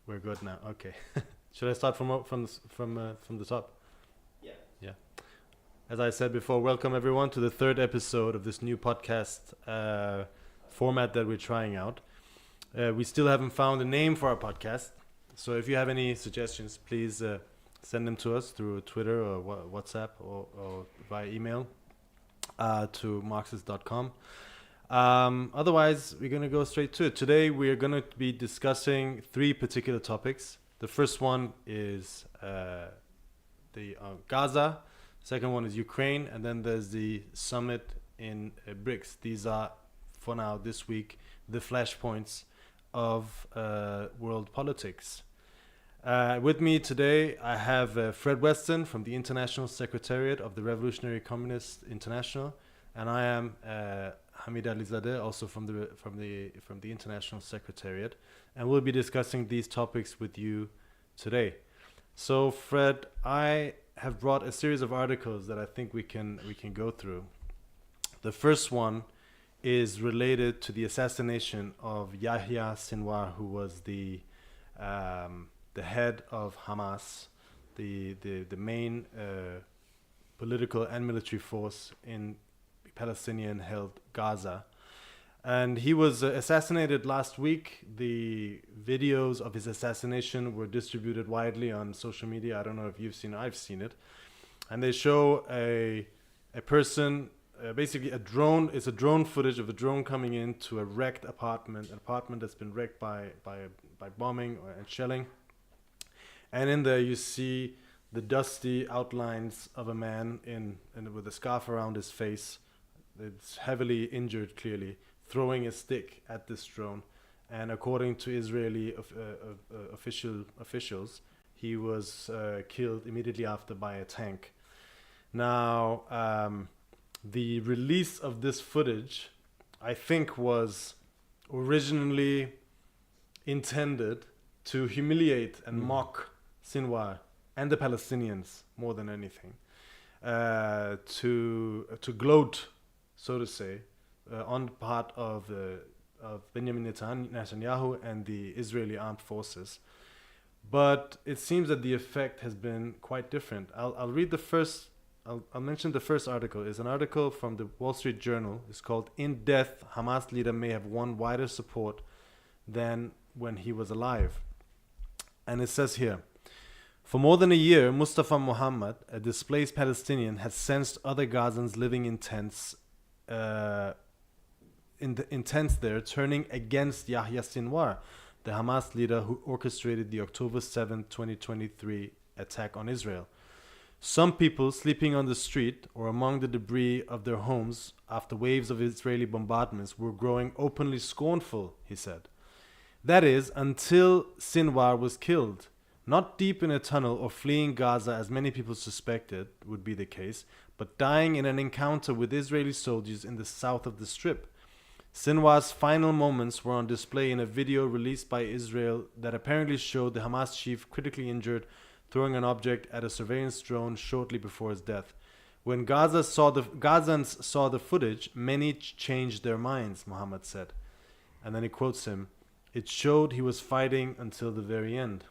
We're good now. Okay. Should I start from the top? Yeah. Yeah. As I said before, welcome everyone to the third episode of this new podcast format that we're trying out. We still haven't found a name for our podcast, so if you have any suggestions, please send them to us through Twitter or WhatsApp or via email to marxist.com. Otherwise, we're going to go straight to it. Today, we're going to be discussing three particular topics. The first one is the Gaza. Second one is Ukraine. And then there's the summit in BRICS. These are, for now, this week, the flashpoints of world politics. With me today, I have Fred Weston from the International Secretariat of the Revolutionary Communist International. And I am Hamid Alizadeh, also from the International Secretariat, and we'll be discussing these topics with you today. So, Fred, I have brought a series of articles that I think we can go through. The first one is related to the assassination of Yahya Sinwar, who was the head of Hamas, the main political and military force in Palestinian-held Gaza. And he was assassinated last week. The videos of his assassination were distributed widely on social media. I don't know if you've seen it. I've seen it. And they show a person, basically a drone. It's a drone footage of a drone coming into a wrecked apartment, an apartment that's been wrecked by bombing and shelling. And in there you see the dusty outlines of a man with a scarf around his face. It's heavily injured, clearly, throwing a stick at this drone. And according to Israeli officials, he was killed immediately after by a tank. Now, the release of this footage, I think, was originally intended to humiliate and mock Sinwar and the Palestinians more than anything, to gloat, so to say, on the part of Benjamin Netanyahu and the Israeli armed forces. But it seems that the effect has been quite different. I'll mention the first article. It's an article from the Wall Street Journal. It's called "In Death, Hamas Leader May Have Won Wider Support Than When He Was Alive." And it says here, for more than a year, Mustafa Muhammad, a displaced Palestinian, has sensed other Gazans living in tents there, turning against Yahya Sinwar, the Hamas leader who orchestrated the October 7, 2023 attack on Israel. Some people sleeping on the street or among the debris of their homes after waves of Israeli bombardments were growing openly scornful, he said. That is, until Sinwar was killed. Not deep in a tunnel or fleeing Gaza as many people suspected would be the case, but dying in an encounter with Israeli soldiers in the south of the Strip. Sinwar's final moments were on display in a video released by Israel that apparently showed the Hamas chief critically injured, throwing an object at a surveillance drone shortly before his death. When Gazans saw the footage, many changed their minds, Muhammad said. And then he quotes him, "It showed he was fighting until the very end."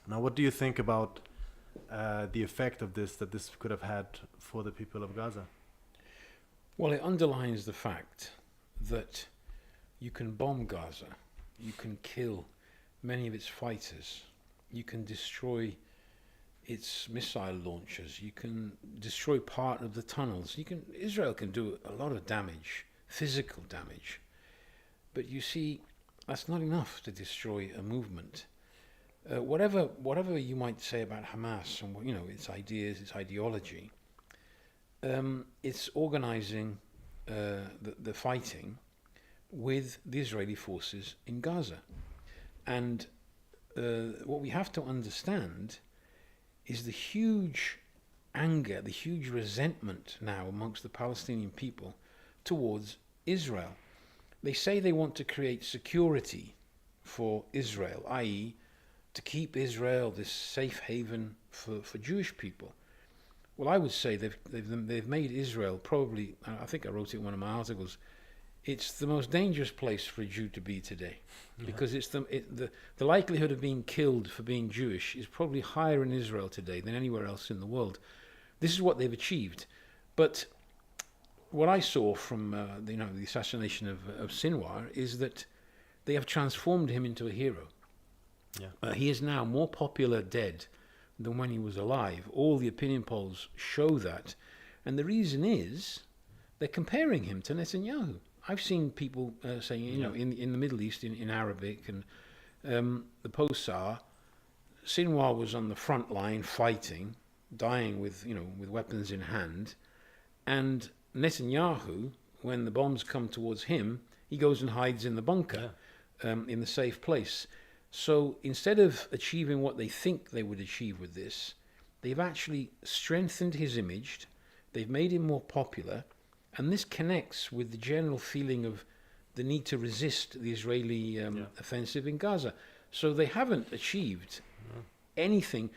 Now, what do you think about the effect of this, that this could have had for the people of Gaza? Well, it underlines the fact that you can bomb Gaza, you can kill many of its fighters, you can destroy its missile launchers, you can destroy part of the tunnels. Israel can do a lot of damage, physical damage. But you see, that's not enough to destroy a movement. Whatever you might say about Hamas and its ideas, its ideology, it's organizing the fighting with the Israeli forces in Gaza. And what we have to understand is the huge anger, the huge resentment now amongst the Palestinian people towards Israel. They say they want to create security for Israel, i.e., to keep Israel this safe haven for Jewish people. Well, I would say they've made Israel probably, I think I wrote it in one of my articles, it's the most dangerous place for a Jew to be today, because it's the likelihood of being killed for being Jewish is probably higher in Israel today than anywhere else in the world. This is what they've achieved. But what I saw from the assassination of Sinwar is that they have transformed him into a hero. Yeah. He is now more popular dead than when he was alive. All the opinion polls show that. And the reason is they're comparing him to Netanyahu. I've seen people saying, in the Middle East, in Arabic, and the posts are, Sinwar was on the front line fighting, dying with weapons in hand, and Netanyahu, when the bombs come towards him, he goes and hides in the bunker, in the safe place. So instead of achieving what they think they would achieve with this, they've actually strengthened his image, they've made him more popular, and this connects with the general feeling of the need to resist the Israeli offensive in Gaza. So they haven't achieved anything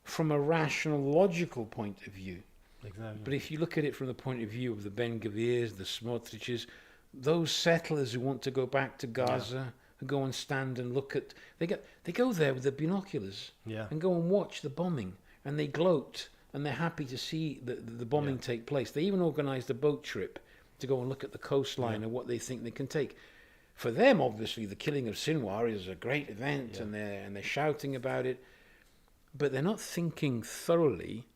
from a rational, logical point of view. Exactly. But if you look at it from the point of view of the Ben Gavirs, the Smotriches, those settlers who want to go back to Gaza, who go and stand and look at, they go there with their binoculars and go and watch the bombing, and they gloat, and they're happy to see the bombing take place. They even organised a boat trip to go and look at the coastline and what they think they can take. For them, obviously, the killing of Sinwar is a great event, and they're shouting about it, but they're not thinking thoroughly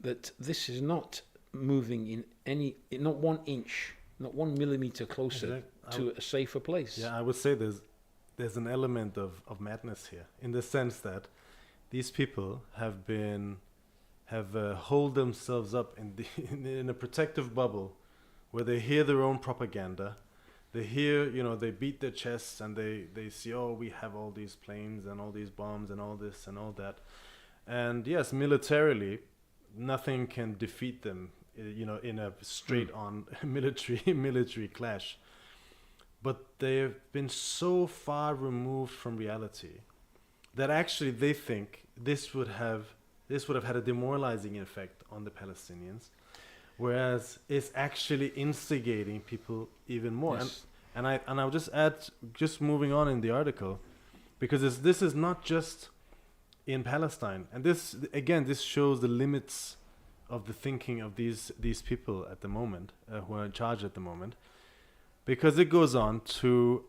that this is not moving not 1 inch, not 1 millimeter closer to a safer place. Yeah, I would say there's an element of madness here, in the sense that these people have holed themselves up in a protective bubble where they hear their own propaganda. They hear, they beat their chests and they see, we have all these planes and all these bombs and all this and all that. And yes, militarily, nothing can defeat them, in a straight-on military clash. But they've been so far removed from reality that actually they think this would have had a demoralizing effect on the Palestinians, whereas it's actually instigating people even more. Yes. And I'll just add, just moving on in the article, because this is not just in Palestine, and this shows the limits of the thinking of these people at the moment, who are in charge at the moment, because it goes on to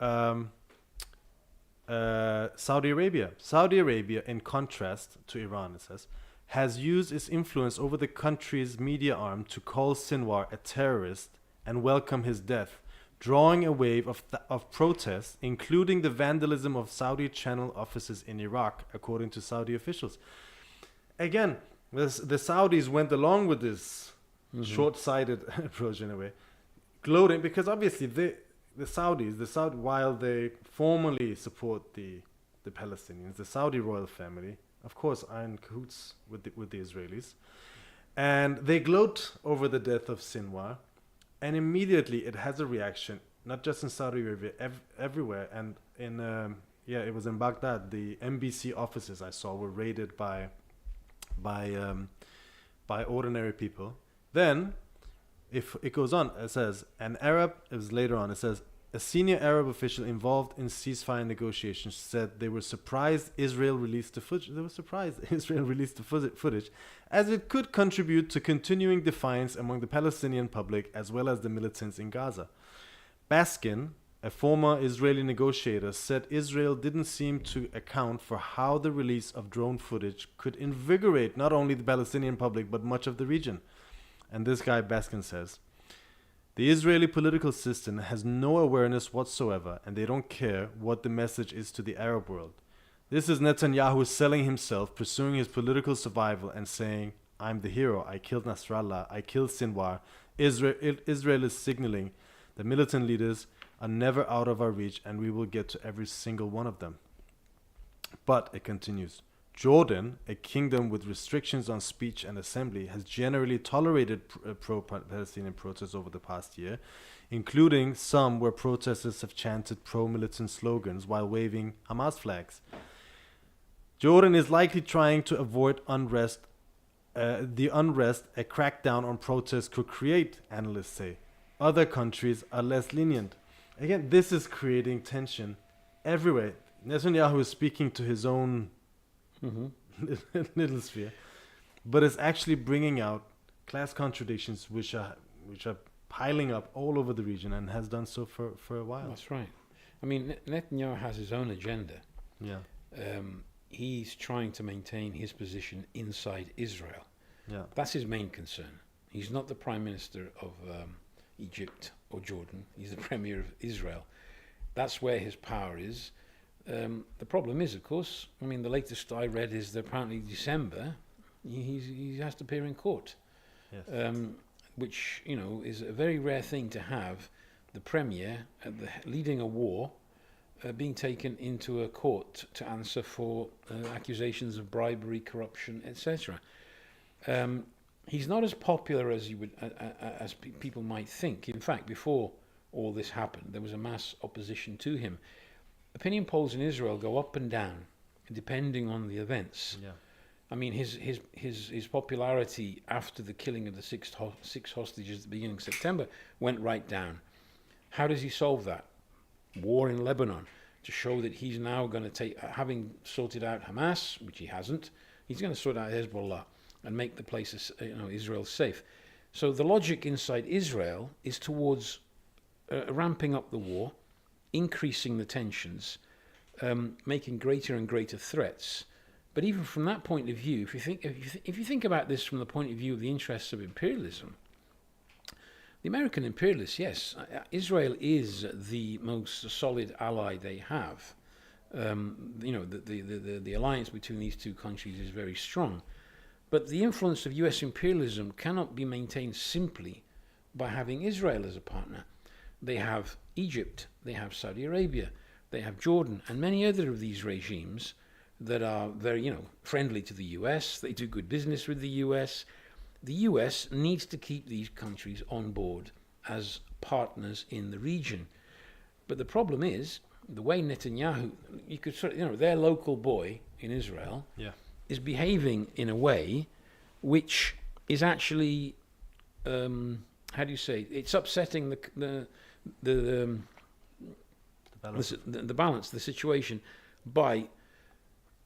Saudi Arabia. Saudi Arabia, in contrast to Iran, it says, has used its influence over the country's media arm to call Sinwar a terrorist and welcome his death, drawing a wave of protests, including the vandalism of Saudi channel offices in Iraq, according to Saudi officials. Again, the Saudis went along with this short-sighted approach in a way, gloating, because obviously the Saudis, while they formally support the Palestinians, the Saudi royal family, of course, are in cahoots with the Israelis, and they gloat over the death of Sinwar, and immediately it has a reaction, not just in Saudi Arabia, everywhere. And it was in Baghdad. The embassy offices I saw were raided by ordinary people. Then, if it goes on, it says a senior Arab official involved in ceasefire negotiations said they were surprised Israel released the footage. As it could contribute to continuing defiance among the Palestinian public as well as the militants in Gaza. Baskin, a former Israeli negotiator, said Israel didn't seem to account for how the release of drone footage could invigorate not only the Palestinian public but much of the region. And this guy Baskin says, the Israeli political system has no awareness whatsoever, and they don't care what the message is to the Arab world. This is Netanyahu selling himself, pursuing his political survival, and saying, I'm the hero, I killed Nasrallah, I killed Sinwar. Israel is signaling the militant leaders are never out of our reach, and we will get to every single one of them. But, it continues, Jordan, a kingdom with restrictions on speech and assembly, has generally tolerated pro-Palestinian protests over the past year, including some where protesters have chanted pro-militant slogans while waving Hamas flags. Jordan is likely trying to avoid the unrest a crackdown on protests could create, analysts say. Other countries are less lenient. Again, this is creating tension everywhere. Netanyahu is speaking to his own Hmm. little sphere, but it's actually bringing out class contradictions which are piling up all over the region and has done so for a while. That's right. I mean, Netanyahu has his own agenda. Yeah, He's trying to maintain his position inside Israel. yeah, That's his main concern. He's not the prime minister of Egypt or Jordan. He's the premier of Israel. That's where his power is. The problem is, of course, I mean, the latest I read is that apparently December he has to appear in court, yes, which is a very rare thing to have. The premier leading a war being taken into a court to answer for accusations of bribery, corruption, etc. He's not as popular as you would as people might think. In fact, before all this happened, there was a mass opposition to him. Opinion polls in Israel go up and down depending on the events. yeah, I mean, his popularity after the killing of the six hostages at the beginning of September went right down. How does he solve that? War in Lebanon, to show that he's now going to take, having sorted out Hamas, which he hasn't, he's going to sort out Hezbollah and make the place, Israel safe. So the logic inside Israel is towards ramping up the war, increasing the tensions, making greater and greater threats. But even from that point of view, if you think about this from the point of view of the interests of imperialism, the American imperialists, yes, Israel is the most solid ally they have. The alliance between these two countries is very strong. But the influence of US imperialism cannot be maintained simply by having Israel as a partner. They have Egypt, they have Saudi Arabia, they have Jordan, and many other of these regimes that are very, friendly to the US. They do good business with the US. The US needs to keep these countries on board as partners in the region. But the problem is, the way Netanyahu, you could sort of, their local boy in Israel, yeah, is behaving in a way which is actually, how do you say, it's upsetting the balance, the situation, by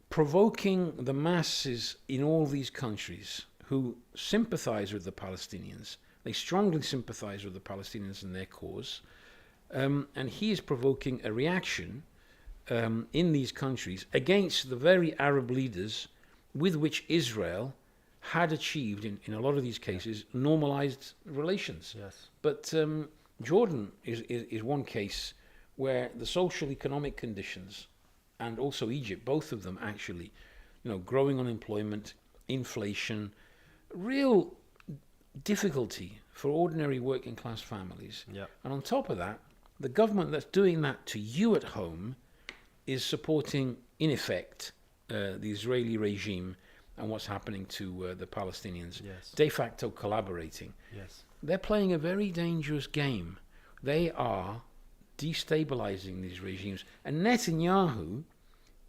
provoking the masses in all these countries who sympathize with the Palestinians. They strongly sympathize with the Palestinians and their cause. And he is provoking a reaction in these countries against the very Arab leaders with which Israel had achieved, in a lot of these cases, normalized relations. yes, But Jordan is one case where the social economic conditions, and also Egypt, both of them actually, growing unemployment, inflation, real difficulty for ordinary working class families. yeah, And on top of that, the government that's doing that to you at home is supporting, in effect, the Israeli regime and what's happening to the Palestinians, yes, de facto collaborating. yes, They're playing a very dangerous game. They are destabilizing these regimes. And Netanyahu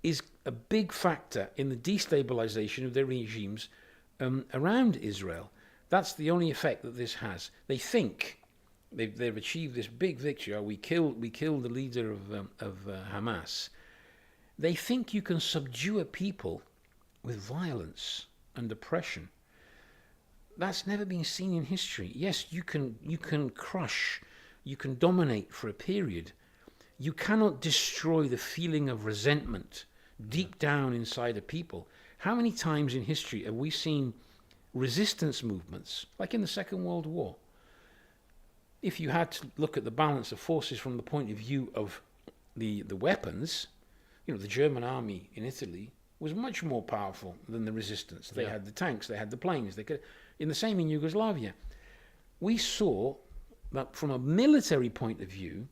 is a big factor in the destabilization of their regimes around Israel. That's the only effect that this has. They think they've achieved this big victory. We killed the leader of Hamas. They think you can subdue a people with violence and oppression. That's never been seen in history. Yes, you can crush, you can dominate for a period. You cannot destroy the feeling of resentment deep down inside a people. How many times in history have we seen resistance movements, like in the Second World War? If you had to look at the balance of forces from the point of view of the weapons, the German army in Italy was much more powerful than the resistance. They had the tanks, they had the planes. They could, in the same in Yugoslavia. We saw that from a military point of view,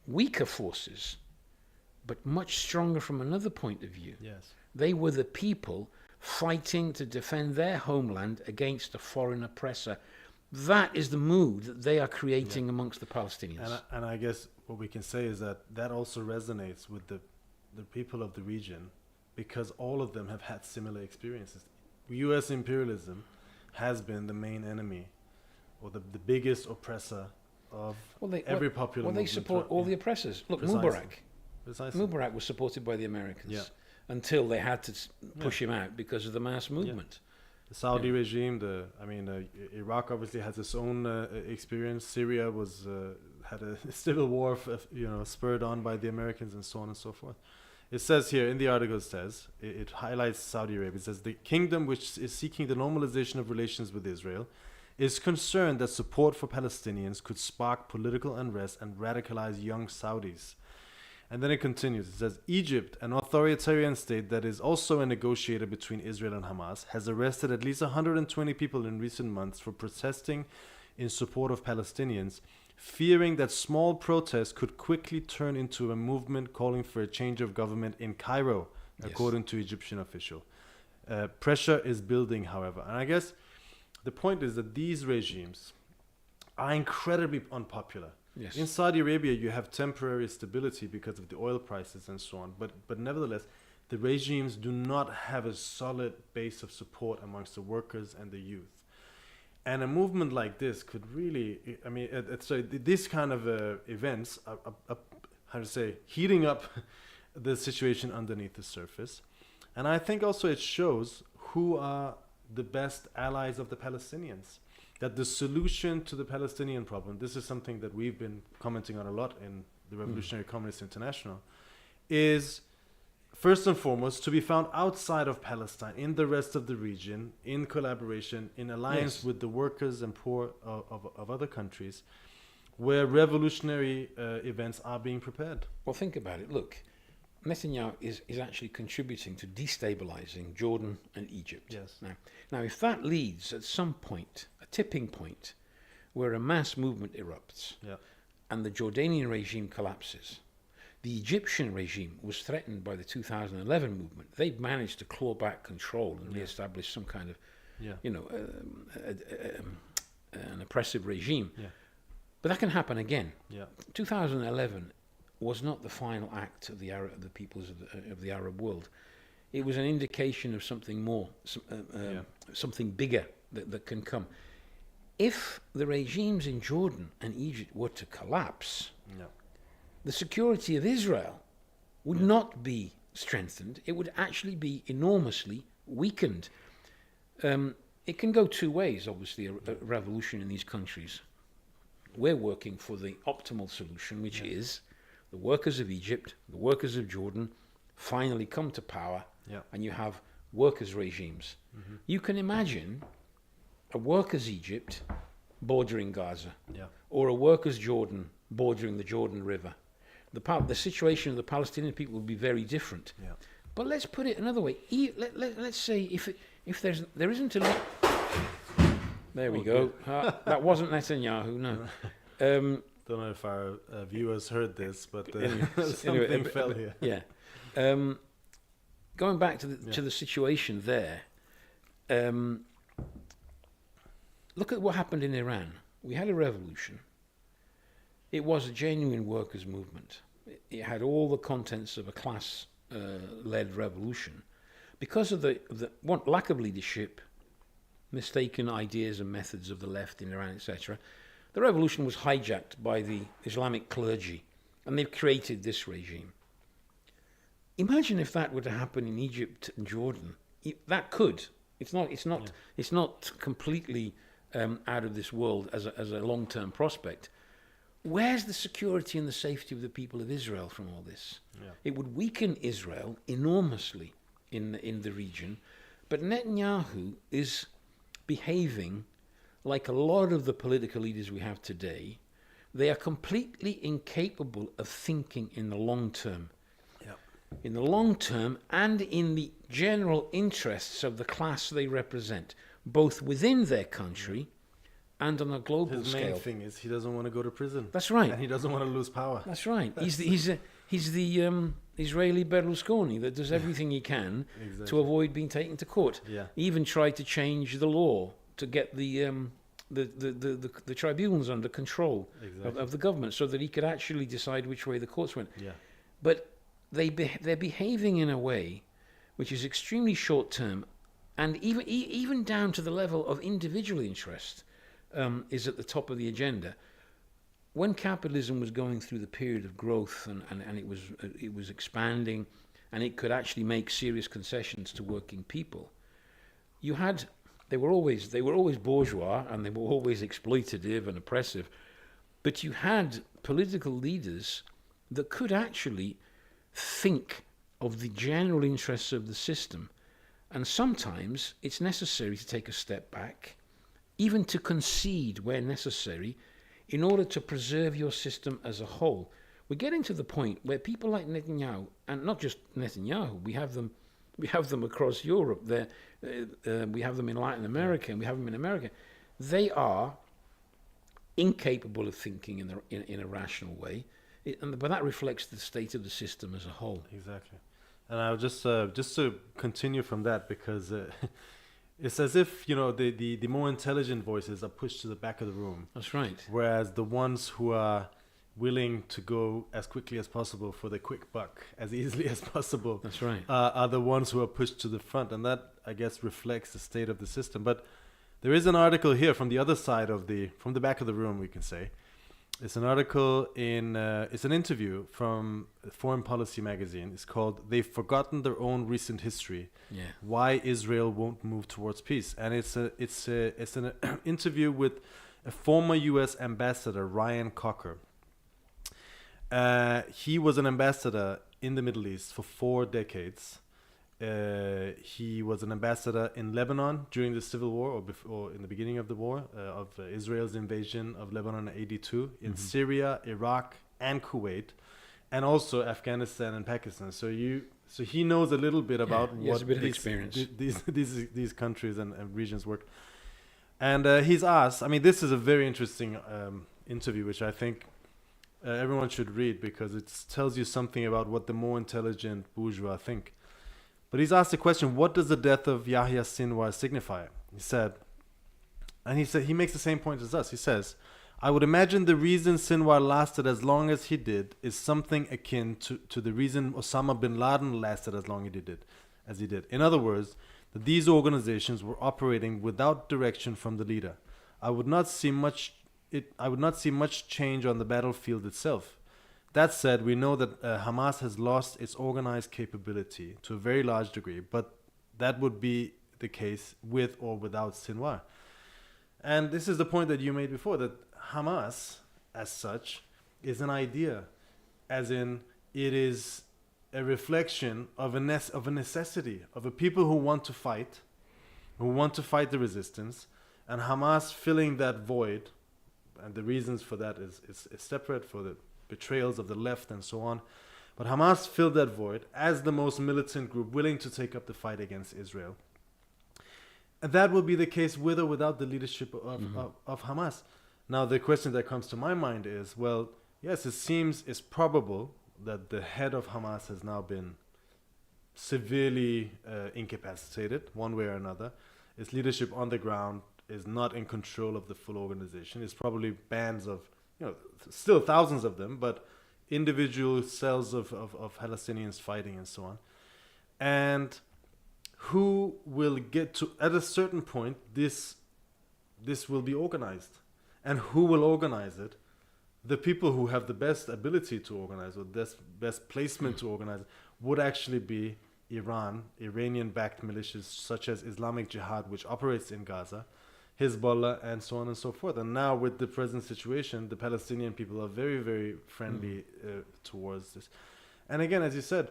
weaker forces, but much stronger from another point of view. yes. They were the people fighting to defend their homeland against a foreign oppressor. That is the mood that they are creating amongst the Palestinians. And I guess what we can say is that also resonates with the people of the region, because all of them have had similar experiences. U.S. imperialism has been the main enemy, or the biggest oppressor of Well, they every popular well, they movement. support all the oppressors. Look, Precisely. Mubarak. Mubarak was supported by the Americans Yeah. until they had to push him out because of the mass movement. The Saudi regime, Iraq obviously has its own experience. Syria was had a civil war, spurred on by the Americans, and so on and so forth. It says here in the article, it highlights Saudi Arabia. It says the kingdom, which is seeking the normalization of relations with Israel, is concerned that support for Palestinians could spark political unrest and radicalize young Saudis. And then it continues. It says, Egypt, an authoritarian state that is also a negotiator between Israel and Hamas, has arrested at least 120 people in recent months for protesting in support of Palestinians, fearing that small protests could quickly turn into a movement calling for a change of government in Cairo, according to Egyptian official. Pressure is building, however. And I guess the point is that these regimes are incredibly unpopular. Yes. In Saudi Arabia, you have temporary stability because of the oil prices and so on. But nevertheless, the regimes do not have a solid base of support amongst the workers and the youth. And a movement like this could really, these kind of events are, heating up the situation underneath the surface. And I think also it shows who are the best allies of the Palestinians. That the solution to the Palestinian problem, this is something that we've been commenting on a lot in the Revolutionary Communist International, is first and foremost to be found outside of Palestine, in the rest of the region, in collaboration, in alliance with the workers and poor of other countries, where revolutionary events are being prepared. Well, think about it. Look, Netanyahu is actually contributing to destabilizing Jordan and Egypt. Yes. Now, if that leads at some point, a tipping point, where a mass movement erupts and the Jordanian regime collapses, the Egyptian regime was threatened by the 2011 movement. They managed to claw back control and reestablish some kind of, an oppressive regime. Yeah. But that can happen again. Yeah. 2011 was not the final act of the peoples of the Arab world. It was an indication of something more, something bigger that can come. If the regimes in Jordan and Egypt were to collapse, the security of Israel would not be strengthened. It would actually be enormously weakened. It can go two ways, obviously, a revolution in these countries. We're working for the optimal solution, which is the workers of Egypt, the workers of Jordan finally come to power, and you have workers' regimes. Mm-hmm. You can imagine a workers' Egypt bordering Gaza, or a workers' Jordan bordering the Jordan River. The situation of the Palestinian people will be very different. Yeah. But let's put it another way. Let's say if there isn't a... There we go. That wasn't Netanyahu, no. Don't know if our viewers heard this, but something fell here. Yeah. Going back to the situation there, look at what happened in Iran. We had a revolution. It was a genuine workers' movement. It had all the contents of a class-led revolution. Because of the lack of leadership, mistaken ideas and methods of the left in Iran, etc., the revolution was hijacked by the Islamic clergy, and they've created this regime. Imagine if that were to happen in Egypt and Jordan. That could. It's not completely out of this world as a long-term prospect. Where's the security and the safety of the people of Israel from all this? Yeah. It would weaken Israel enormously in the region, but Netanyahu is behaving like a lot of the political leaders we have today. They are completely incapable of thinking in the long term. Yeah. In the long term and in the general interests of the class they represent, both within their country and on a global scale. His main thing is he doesn't want to go to prison. That's right. And he doesn't want to lose power. That's right. He's the Israeli Berlusconi that does everything he can to avoid being taken to court. Yeah. He even tried to change the law to get the tribunals under control of the government, so that he could actually decide which way the courts went. Yeah. But they're behaving in a way which is extremely short term, and even down to the level of individual interest is at the top of the agenda. when capitalism was going through the period of growth and it was expanding, and it could actually make serious concessions to working people, you had they were always bourgeois, and they were always exploitative and oppressive, but you had political leaders that could actually think of the general interests of the system. And sometimes it's necessary to take a step back, even to concede where necessary, in order to preserve your system as a whole. We're getting to the point where people like Netanyahu, and not just Netanyahu, we have them across Europe. We have them in Latin America, and we have them in America. They are incapable of thinking in a rational way, but that reflects the state of the system as a whole. Exactly. And I'll just to continue from that, because it's as if, the more intelligent voices are pushed to the back of the room. That's right. Whereas the ones who are willing to go as quickly as possible for the quick buck, as easily as possible, That's right. Are the ones who are pushed to the front. And that, I guess, reflects the state of the system. But there is an article here from the other side from the back of the room, we can say. It's an article it's an interview from Foreign Policy magazine. It's called "They've Forgotten Their Own Recent History: Yeah. Why Israel Won't Move Towards Peace." And it's an interview with a former U.S. ambassador, Ryan Cocker. He was an ambassador in the Middle East for 4 decades. He was an ambassador in Lebanon during the civil war, or in the beginning of the war, of Israel's invasion of Lebanon in 1982, in Syria, Iraq, and Kuwait, and also Afghanistan and Pakistan. So he knows a little bit about what these countries and regions work. And he's asked. I mean, this is a very interesting interview, which I think everyone should read, because it tells you something about what the more intelligent bourgeois think. But he's asked the question, what does the death of Yahya Sinwar signify? He makes the same point as us. He says, I would imagine the reason Sinwar lasted as long as he did is something akin to the reason Osama bin Laden lasted as long as he did. In other words, that these organizations were operating without direction from the leader. I would not see much change on the battlefield itself. That said, we know that Hamas has lost its organized capability to a very large degree, but that would be the case with or without Sinwar. And this is the point that you made before, that Hamas, as such, is an idea, as in it is a reflection of a necessity, of a people who want to fight the resistance, and Hamas filling that void, and the reasons for that is separate, for the betrayals of the left and so on. But Hamas filled that void as the most militant group willing to take up the fight against Israel. And that will be the case with or without the leadership of Hamas. Now, the question that comes to my mind is, well, yes, it's probable that the head of Hamas has now been severely incapacitated one way or another. Its leadership on the ground is not in control of the full organization. It's probably bands of, still thousands of them, but individual cells of Palestinians fighting and so on. And who will get to, at a certain point, this will be organized. And who will organize it? The people who have the best ability to organize, or best placement to organize it, would actually be Iranian-backed militias such as Islamic Jihad, which operates in Gaza, Hezbollah, and so on and so forth. And now, with the present situation, the Palestinian people are very, very friendly towards this. And again, as you said,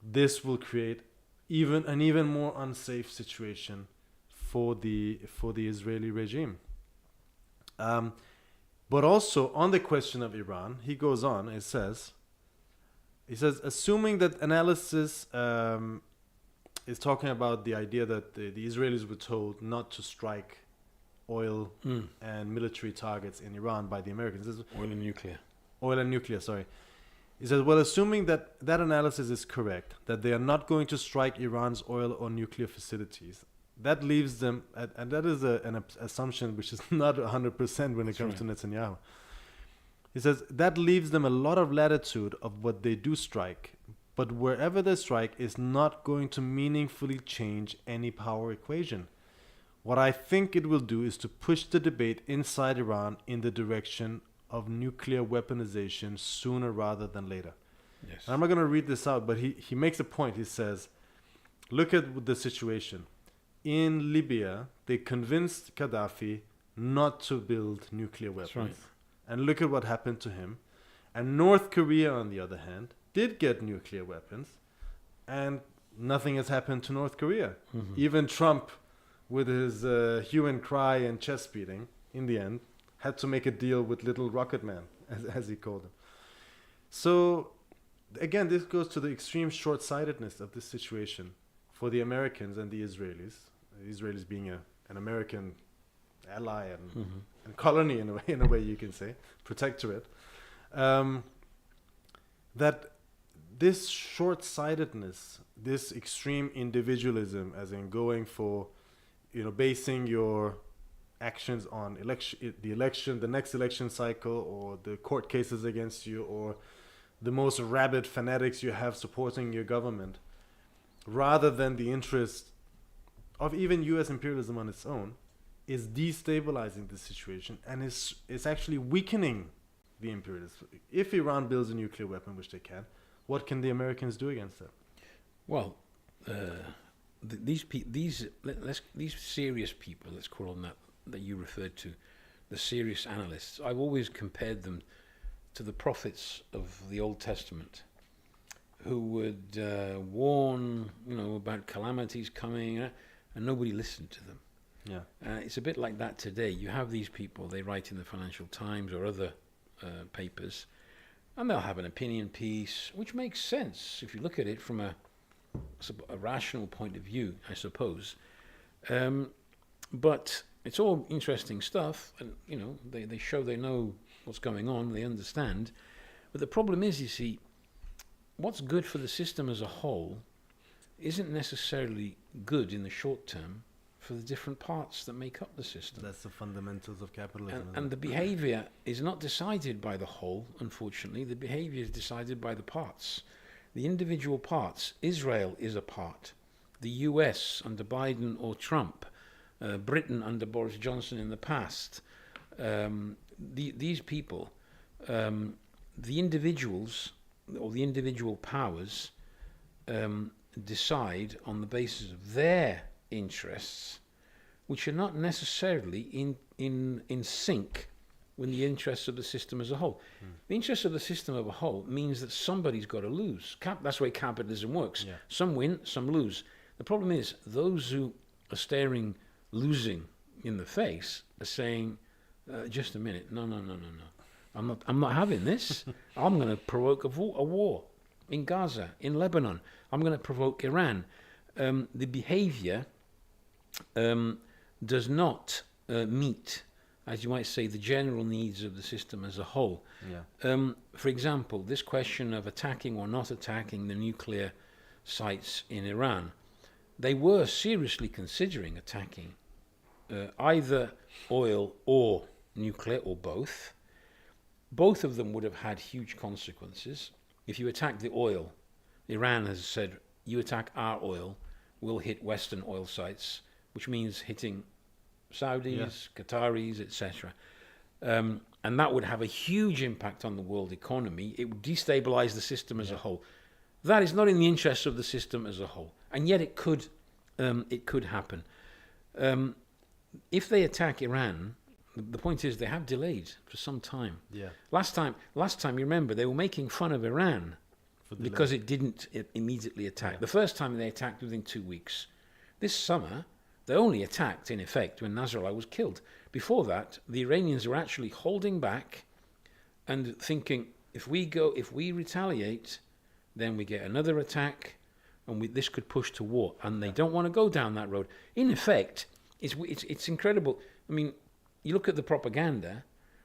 this will create an even more unsafe situation for the Israeli regime. But also, on the question of Iran, he goes on, he says, assuming that analysis is talking about the idea that the Israelis were told not to strike oil and military targets in Iran by the Americans. Oil and nuclear, sorry. He says, well, assuming that analysis is correct, that they are not going to strike Iran's oil or nuclear facilities, that leaves them, and that is an assumption which is not 100% when it comes to Netanyahu. He says, that leaves them a lot of latitude of what they do strike, but wherever they strike is not going to meaningfully change any power equation. What I think it will do is to push the debate inside Iran in the direction of nuclear weaponization sooner rather than later. Yes. And I'm not going to read this out, but he makes a point. He says, look at the situation. In Libya, they convinced Gaddafi not to build nuclear weapons. That's right. And look at what happened to him. And North Korea, on the other hand, did get nuclear weapons, and nothing has happened to North Korea. Mm-hmm. Even Trump, with his hue and cry and chest beating, in the end, had to make a deal with little rocket man, as he called him. So, again, this goes to the extreme short-sightedness of this situation for the Americans and the Israelis. The Israelis being an American ally and colony in a way you can say, protectorate. That this short-sightedness, this extreme individualism, as in going for, basing your actions on the next election cycle, or the court cases against you, or the most rabid fanatics you have supporting your government, rather than the interest of even U.S. imperialism on its own, is destabilizing the situation and is actually weakening the imperialists. If Iran builds a nuclear weapon, which they can, what can the Americans do against that? Well, these serious people, let's call them that you referred to, the serious analysts, I've always compared them to the prophets of the Old Testament, who would warn, about calamities coming, and nobody listened to them. Yeah. It's a bit like that today. You have these people, they write in the Financial Times or other papers, and they'll have an opinion piece, which makes sense if you look at it from a rational point of view, I suppose. But it's all interesting stuff, and they show they know what's going on, they understand. But the problem is, you see, what's good for the system as a whole isn't necessarily good in the short term for the different parts that make up the system. That's the fundamentals of capitalism. And the behavior is not decided by the whole, unfortunately. The behavior is decided by the parts. The individual parts. Israel is a part. The US under Biden or Trump. Britain under Boris Johnson in the past. These people, the individuals or the individual powers decide on the basis of their interests, which are not necessarily in sync with the interests of the system as a whole. The interests of the system as a whole means that somebody's got to lose. That's the way capitalism works. Yeah. Some win, some lose. The problem is those who are staring losing in the face are saying, just a minute, no. I'm not having this. I'm going to provoke a war in Gaza, in Lebanon. I'm going to provoke Iran. The behavior does not meet, as you might say, the general needs of the system as a whole. Yeah. For example, this question of attacking or not attacking the nuclear sites in Iran, they were seriously considering attacking either oil or nuclear, or both. Both of them would have had huge consequences. If you attack the oil, Iran has said, you attack our oil, we'll hit Western oil sites, which means hitting Saudis, Qataris, etc. And that would have a huge impact on the world economy. It would destabilize the system as a whole. That is not in the interests of the system as a whole. And yet it could happen. If they attack Iran, the point is they have delayed for some time. Yeah. Last time, you remember, they were making fun of Iran because it didn't immediately attack. Yeah. The first time they attacked within 2 weeks. This summer, they only attacked, in effect, when Nasrallah was killed. Before that, the Iranians were actually holding back and thinking, if we retaliate, then we get another attack, and this could push to war. And they don't want to go down that road. In effect, it's incredible. I mean, you look at the propaganda.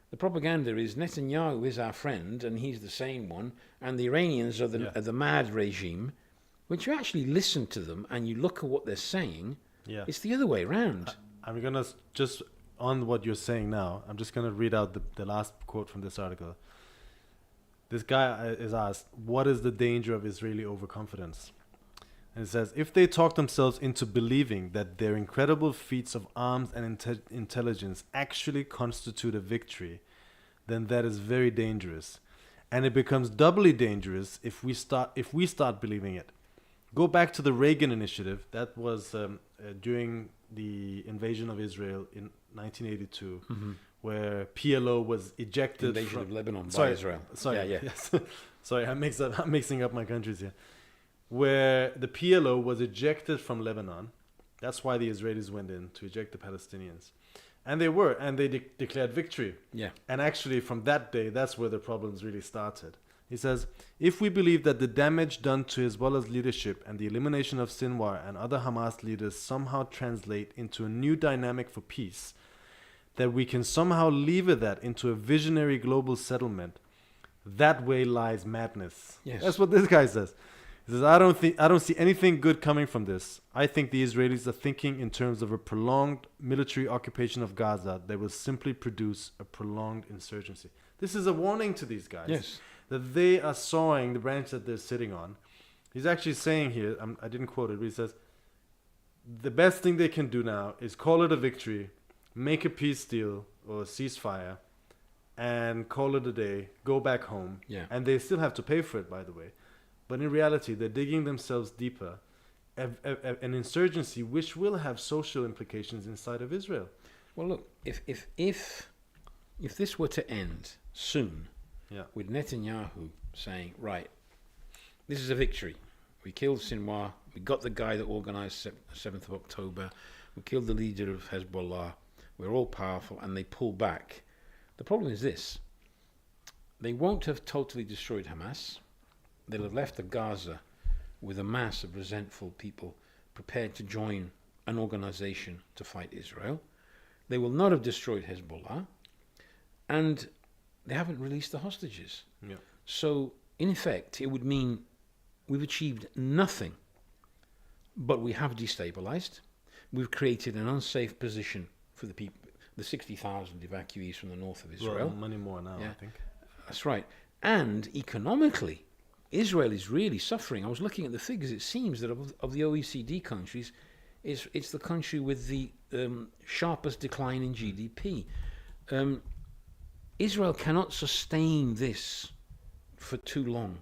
The propaganda is Netanyahu is our friend, and he's the sane one, and the Iranians are the mad regime. When you actually listen to them and you look at what they're saying, it's the other way around. I'm going to just, on what you're saying now, I'm just going to read out the last quote from this article. This guy is asked, what is the danger of Israeli overconfidence? And it says, if they talk themselves into believing that their incredible feats of arms and intelligence actually constitute a victory, then that is very dangerous. And it becomes doubly dangerous if we start believing it. Go back to the Reagan initiative. That was during the invasion of Israel in 1982, where PLO was ejected Invasion from of Lebanon by Sorry, Israel. Sorry, Yeah, yeah. yes. Sorry, I'm mixing up my countries here. Where the PLO was ejected from Lebanon. That's why the Israelis went in to eject the Palestinians. And they declared victory. Yeah. And actually, from that day, that's where the problems really started. He says, if we believe that the damage done to Hezbollah's leadership and the elimination of Sinwar and other Hamas leaders somehow translate into a new dynamic for peace, that we can somehow lever that into a visionary global settlement, that way lies madness. Yes. That's what this guy says. He says, I don't see anything good coming from this. I think the Israelis are thinking in terms of a prolonged military occupation of Gaza that will simply produce a prolonged insurgency. This is a warning to these guys. Yes. That they are sawing the branch that they're sitting on. He's actually saying here, I didn't quote it, but he says, the best thing they can do now is call it a victory, make a peace deal or a ceasefire, and call it a day, go back home. Yeah. And they still have to pay for it, by the way. But in reality, they're digging themselves deeper. An insurgency which will have social implications inside of Israel. Well, look, if this were to end soon, Yeah. with Netanyahu saying, right, this is a victory. We killed Sinwar. We got the guy that organized 7th of October. We killed the leader of Hezbollah. We're all powerful, and they pull back. The problem is this. They won't have totally destroyed Hamas. They'll have left the Gaza with a mass of resentful people prepared to join an organization to fight Israel. They will not have destroyed Hezbollah. And they haven't released the hostages. Yeah. So, in effect, it would mean we've achieved nothing, but we have destabilized. We've created an unsafe position for the people, the 60,000 evacuees from the north of Israel. Well, many more now, Yeah. I think. That's right. And economically, Israel is really suffering. I was looking at the figures. It seems that of the OECD countries, it's the country with the sharpest decline in GDP. Israel cannot sustain this for too long.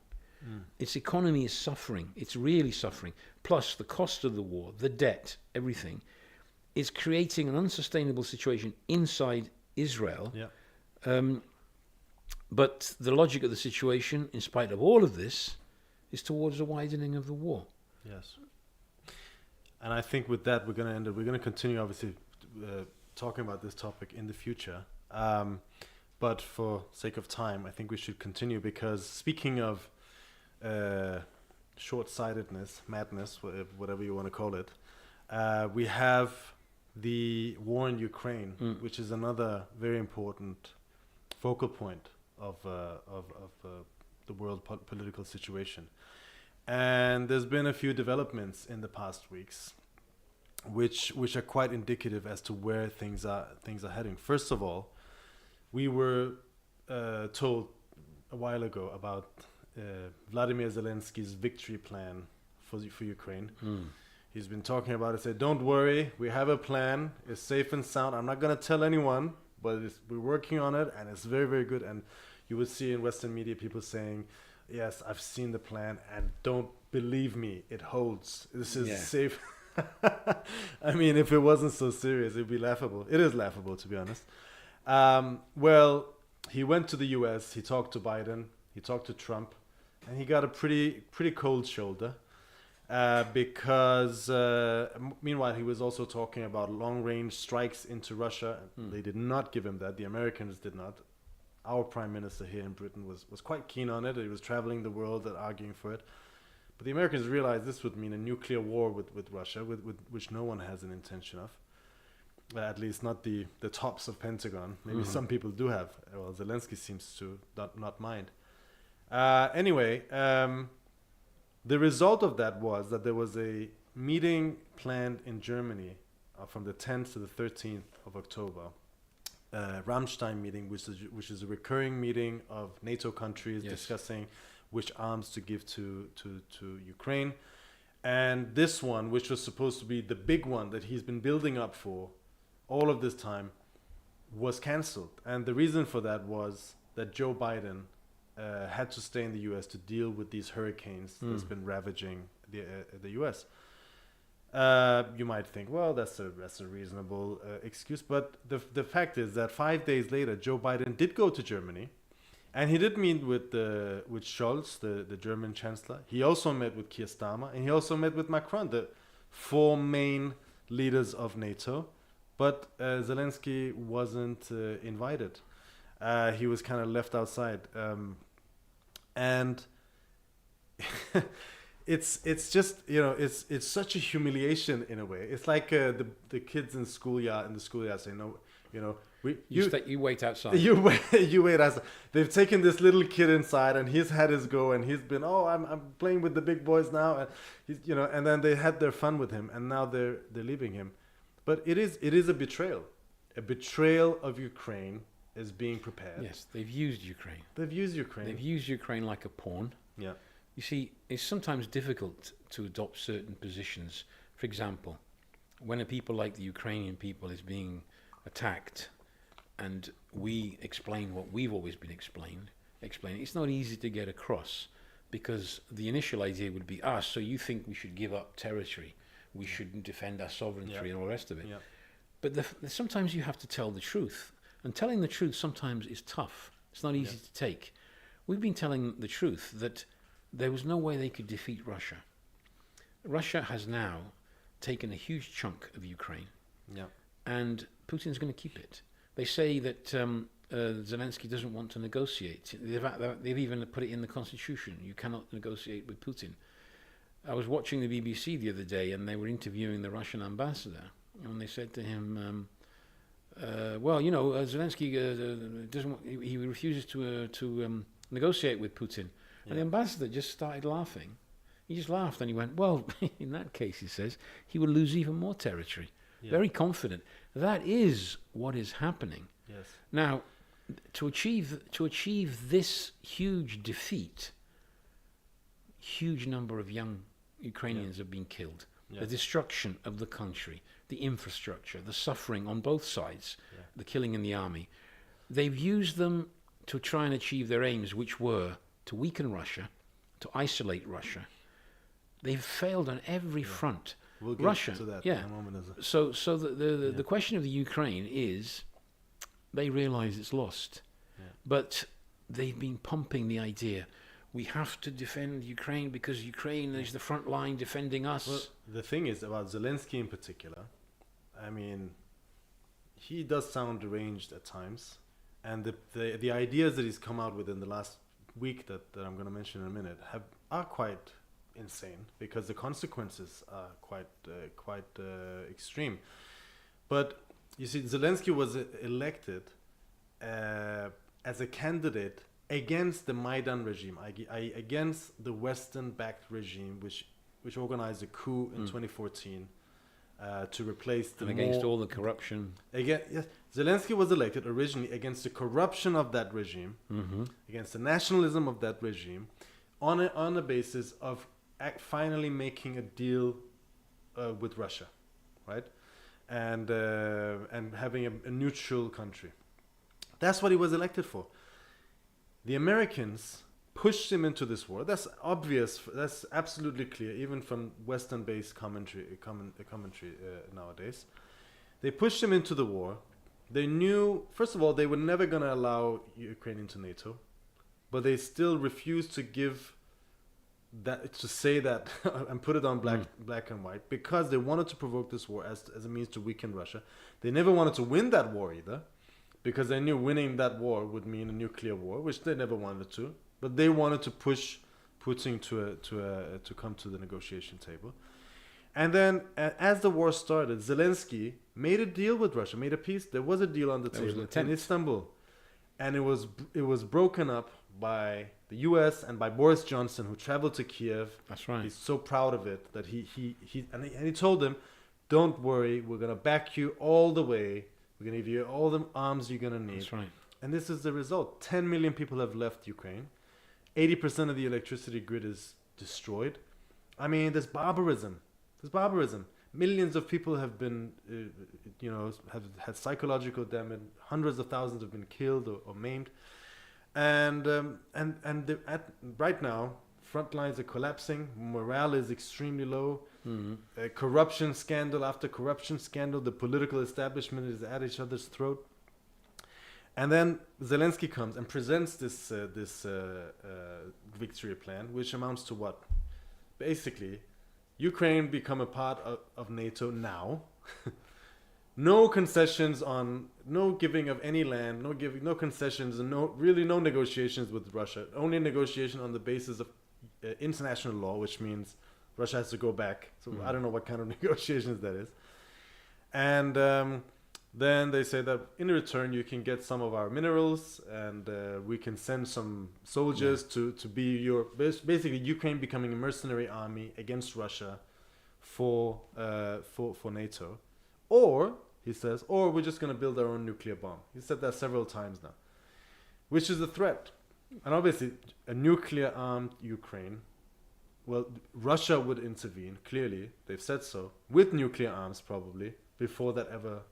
Its economy is suffering. It's really suffering. Plus the cost of the war, the debt, everything, is creating an unsustainable situation inside Israel. Yeah. But the logic of the situation, in spite of all of this, is towards a widening of the war. Yes. And I think with that, we're going to end it. We're going to continue, obviously, talking about this topic in the future. But for sake of time, I think we should continue because speaking of short-sightedness, madness, whatever you want to call it, we have the war in Ukraine, which is another very important focal point of the world political situation. And there's been a few developments in the past weeks, which are quite indicative as to where things are heading. First of all, we were told a while ago about Vladimir Zelensky's victory plan for Ukraine. He's been talking about it. Said, "Don't worry, we have a plan. It's safe and sound. I'm not going to tell anyone, but we're working on it, and it's very, very good." And you would see in Western media people saying, "Yes, I've seen the plan, and don't believe me, it holds. This is safe." I mean, if it wasn't so serious, it'd be laughable. It is laughable, to be honest. Well, he went to the U.S. He talked to Biden. He talked to Trump, and he got a pretty cold shoulder. Because meanwhile, he was also talking about long-range strikes into Russia. They did not give him that. The Americans did not. Our prime minister here in Britain was quite keen on it. He was traveling the world and arguing for it. But the Americans realized this would mean a nuclear war with Russia, with which no one has an intention of. At least not the tops of Pentagon. Maybe some people do have. Well, Zelensky seems to not mind. Anyway, the result of that was that there was a meeting planned in Germany from the 10th to the 13th of October. Ramstein meeting, which is a recurring meeting of NATO countries discussing which arms to give to Ukraine. And this one, which was supposed to be the big one that he's been building up for all of this time, was cancelled. And the reason for that was that Joe Biden had to stay in the U.S. to deal with these hurricanes that's been ravaging the U.S. You might think, well, that's a reasonable excuse, but the fact is that 5 days later, Joe Biden did go to Germany, and he did meet with Scholz, the German chancellor. He also met with Keir Starmer, and he also met with Macron, the four main leaders of NATO. But Zelensky wasn't invited. He was kind of left outside, and it's just, you know, it's such a humiliation in a way. It's like the kids in the schoolyard say, no, you know, you wait outside. You wait outside. They've taken this little kid inside, and he's had his go, and he's been, I'm playing with the big boys now, and he's, you know, and then they had their fun with him, and now they're leaving him. But it is a betrayal. A betrayal of Ukraine is being prepared. Yes, they've used Ukraine. They've used Ukraine. They've used Ukraine like a pawn. Yeah. You see, it's sometimes difficult to adopt certain positions. For example, when a people like the Ukrainian people is being attacked, and we explain what we've always been explaining, it's not easy to get across, because the initial idea would be, so you think we should give up territory, we shouldn't defend our sovereignty and all the rest of it. Yeah. But sometimes you have to tell the truth, and telling the truth sometimes is tough. It's not easy to take. We've been telling the truth that there was no way they could defeat Russia. Russia has now taken a huge chunk of Ukraine, and Putin's going to keep it. They say that Zelensky doesn't want to negotiate. They've even put it in the constitution. You cannot negotiate with Putin. I was watching the BBC the other day, and they were interviewing the Russian ambassador, and they said to him, well, you know, Zelensky he refuses to negotiate with Putin. And the ambassador just started laughing. He just laughed, and he went, well, in that case, he says, he would lose even more territory. Very confident. That is what is happening. Yes. Now, to achieve this huge defeat, huge number of young Ukrainians have been killed. The destruction of the country, the infrastructure, the suffering on both sides, the killing in the army. They've used them to try and achieve their aims, which were to weaken Russia, to isolate Russia. They've failed on every front. We'll get Russia, to that in a moment. So the question of the Ukraine is, they realize it's lost, but they've been pumping the idea, we have to defend Ukraine because Ukraine is the front line defending us. Well, the thing is about Zelensky in particular, I mean, he does sound deranged at times, and the ideas that he's come out with in the last week that I'm going to mention in a minute are quite insane, because the consequences are quite extreme. But you see, Zelensky was elected as a candidate against the Maidan regime, against the Western-backed regime, which organized a coup in 2014 to replace the against all the corruption. Again, yes, Zelensky was elected originally against the corruption of that regime, against the nationalism of that regime, on the basis of finally making a deal with Russia, right, and having a neutral country. That's what he was elected for. The Americans pushed him into this war. That's obvious. That's absolutely clear, even from Western-based commentary nowadays. They pushed him into the war. They knew, first of all, they were never going to allow Ukraine into NATO, but they still refused to give that, to say that and put it on black and white, because they wanted to provoke this war as a means to weaken Russia. They never wanted to win that war either, because they knew winning that war would mean a nuclear war, which they never wanted to. But they wanted to push Putin to come to the negotiation table. And then, as the war started, Zelensky made a deal with Russia, made a peace. There was a deal on the table in Istanbul, and it was broken up by the U.S. and by Boris Johnson, who traveled to Kiev. That's right. He's so proud of it that he told them, "Don't worry, we're gonna back you all the way. We're gonna give you all the arms you're gonna need." That's right. And this is the result. 10 million people have left Ukraine. 80% of the electricity grid is destroyed. I mean, there's barbarism. Millions of people have been, have had psychological damage. Hundreds of thousands have been killed or maimed. Right now, front lines are collapsing. Morale is extremely low. Mm-hmm. Corruption scandal after corruption scandal. The political establishment is at each other's throat. And then Zelensky comes and presents this victory plan, which amounts to what? Basically, Ukraine become a part of NATO now. No concessions no giving of any land, no concessions, and no negotiations with Russia. Only negotiation on the basis of international law, which means Russia has to go back. So I don't know what kind of negotiations that is. And then they say that in return you can get some of our minerals, and we can send some soldiers to be your basically Ukraine becoming a mercenary army against Russia for NATO, or he says, or we're just going to build our own nuclear bomb. He said that several times now, which is a threat. And obviously, a nuclear armed Ukraine, well, Russia would intervene, clearly, they've said so, with nuclear arms probably, before that ever.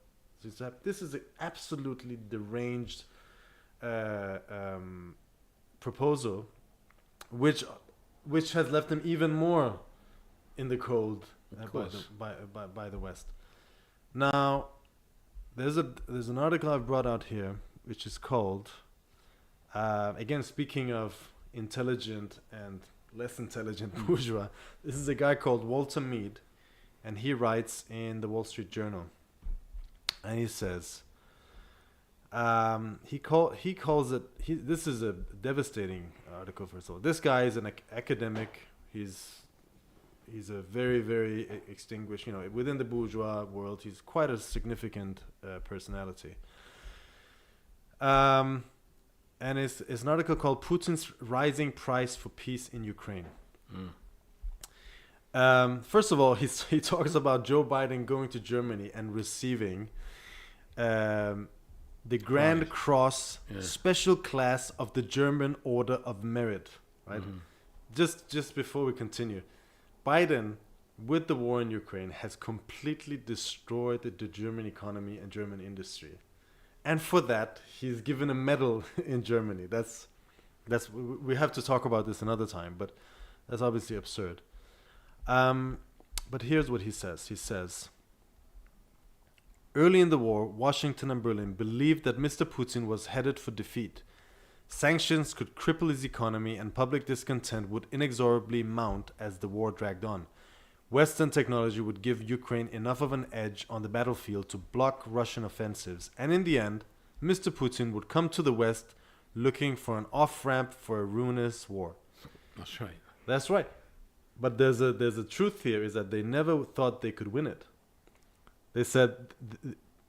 This is an absolutely deranged proposal, which has left them even more in the cold by the West. Now, there's an article I've brought out here, which is called, again, speaking of intelligent and less intelligent bourgeois, this is a guy called Walter Mead, and he writes in the Wall Street Journal. And he says, he calls it, this is a devastating article for us all. This guy is an academic. He's a very, very extinguished, within the bourgeois world, he's quite a significant personality. And it's an article called Putin's Rising Price for Peace in Ukraine. First of all, he talks about Joe Biden going to Germany and receiving the Grand Cross Special Class of the German Order of Merit. Right? Just before we continue, Biden, with the war in Ukraine, has completely destroyed the German economy and German industry. And for that, he's given a medal in Germany. We have to talk about this another time, but that's obviously absurd. But here's what he says. He says, early in the war, Washington and Berlin believed that Mr. Putin was headed for defeat. Sanctions could cripple his economy, and public discontent would inexorably mount as the war dragged on. Western technology would give Ukraine enough of an edge on the battlefield to block Russian offensives, and in the end, Mr. Putin would come to the West looking for an off-ramp for a ruinous war. That's right. That's right. But there's a truth here, is that they never thought they could win it. They said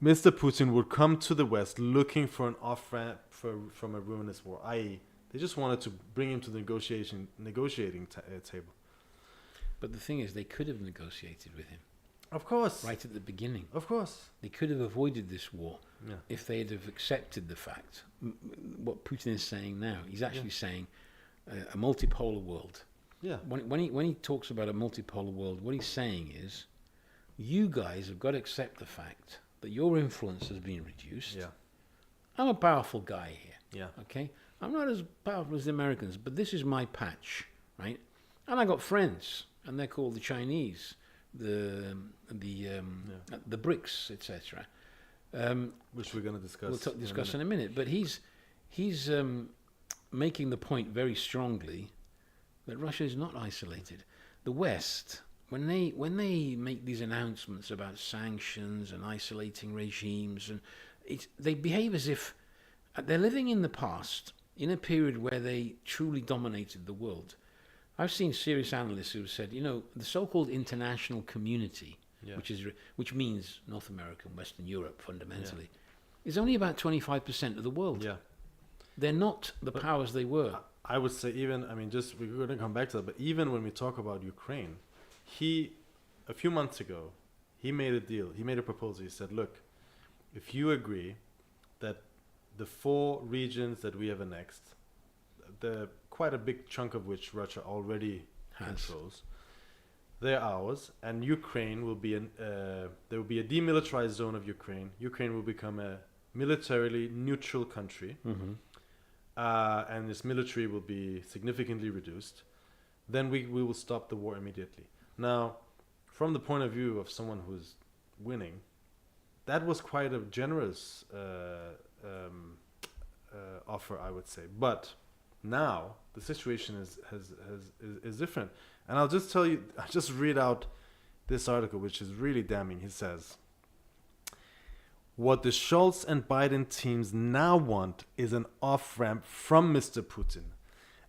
Mr. Putin would come to the West looking for an off-ramp from a ruinous war, i.e., they just wanted to bring him to the negotiating table. But the thing is, they could have negotiated with him. Of course. Right at the beginning. Of course. They could have avoided this war Yeah. if they'd have accepted the fact. What Putin is saying now, he's actually saying a multipolar world. Yeah. When he talks about a multipolar world, what he's saying is, you guys have got to accept the fact that your influence has been reduced. Yeah. I'm a powerful guy here. Yeah. Okay? I'm not as powerful as the Americans, but this is my patch, right? And I got friends, and they're called the Chinese, the BRICS, etc. Which we're going to discuss. We'll discuss in a minute. But he's making the point very strongly that Russia is not isolated. The West, when they make these announcements about sanctions and isolating regimes, and they behave as if they're living in the past, in a period where they truly dominated the world. I've seen serious analysts who have said, the so-called international community, which means North America and Western Europe fundamentally, is only about 25% of the world. Yeah. They're not the powers they were. I would say we're going to come back to that, but even when we talk about Ukraine, a few months ago, he made a deal. He made a proposal. He said, look, if you agree that the 4 regions that we have annexed, quite a big chunk of which Russia already controls, they're ours, and Ukraine will be there will be a demilitarized zone of Ukraine. Ukraine will become a militarily neutral country. and its military will be significantly reduced, then we will stop the war immediately. Now, from the point of view of someone who's winning, that was quite a generous offer, I would say. But now the situation is different, and I'll just tell you. I'll just read out this article, which is really damning. He says, "What the Scholz and Biden teams now want is an off-ramp from Mr. Putin,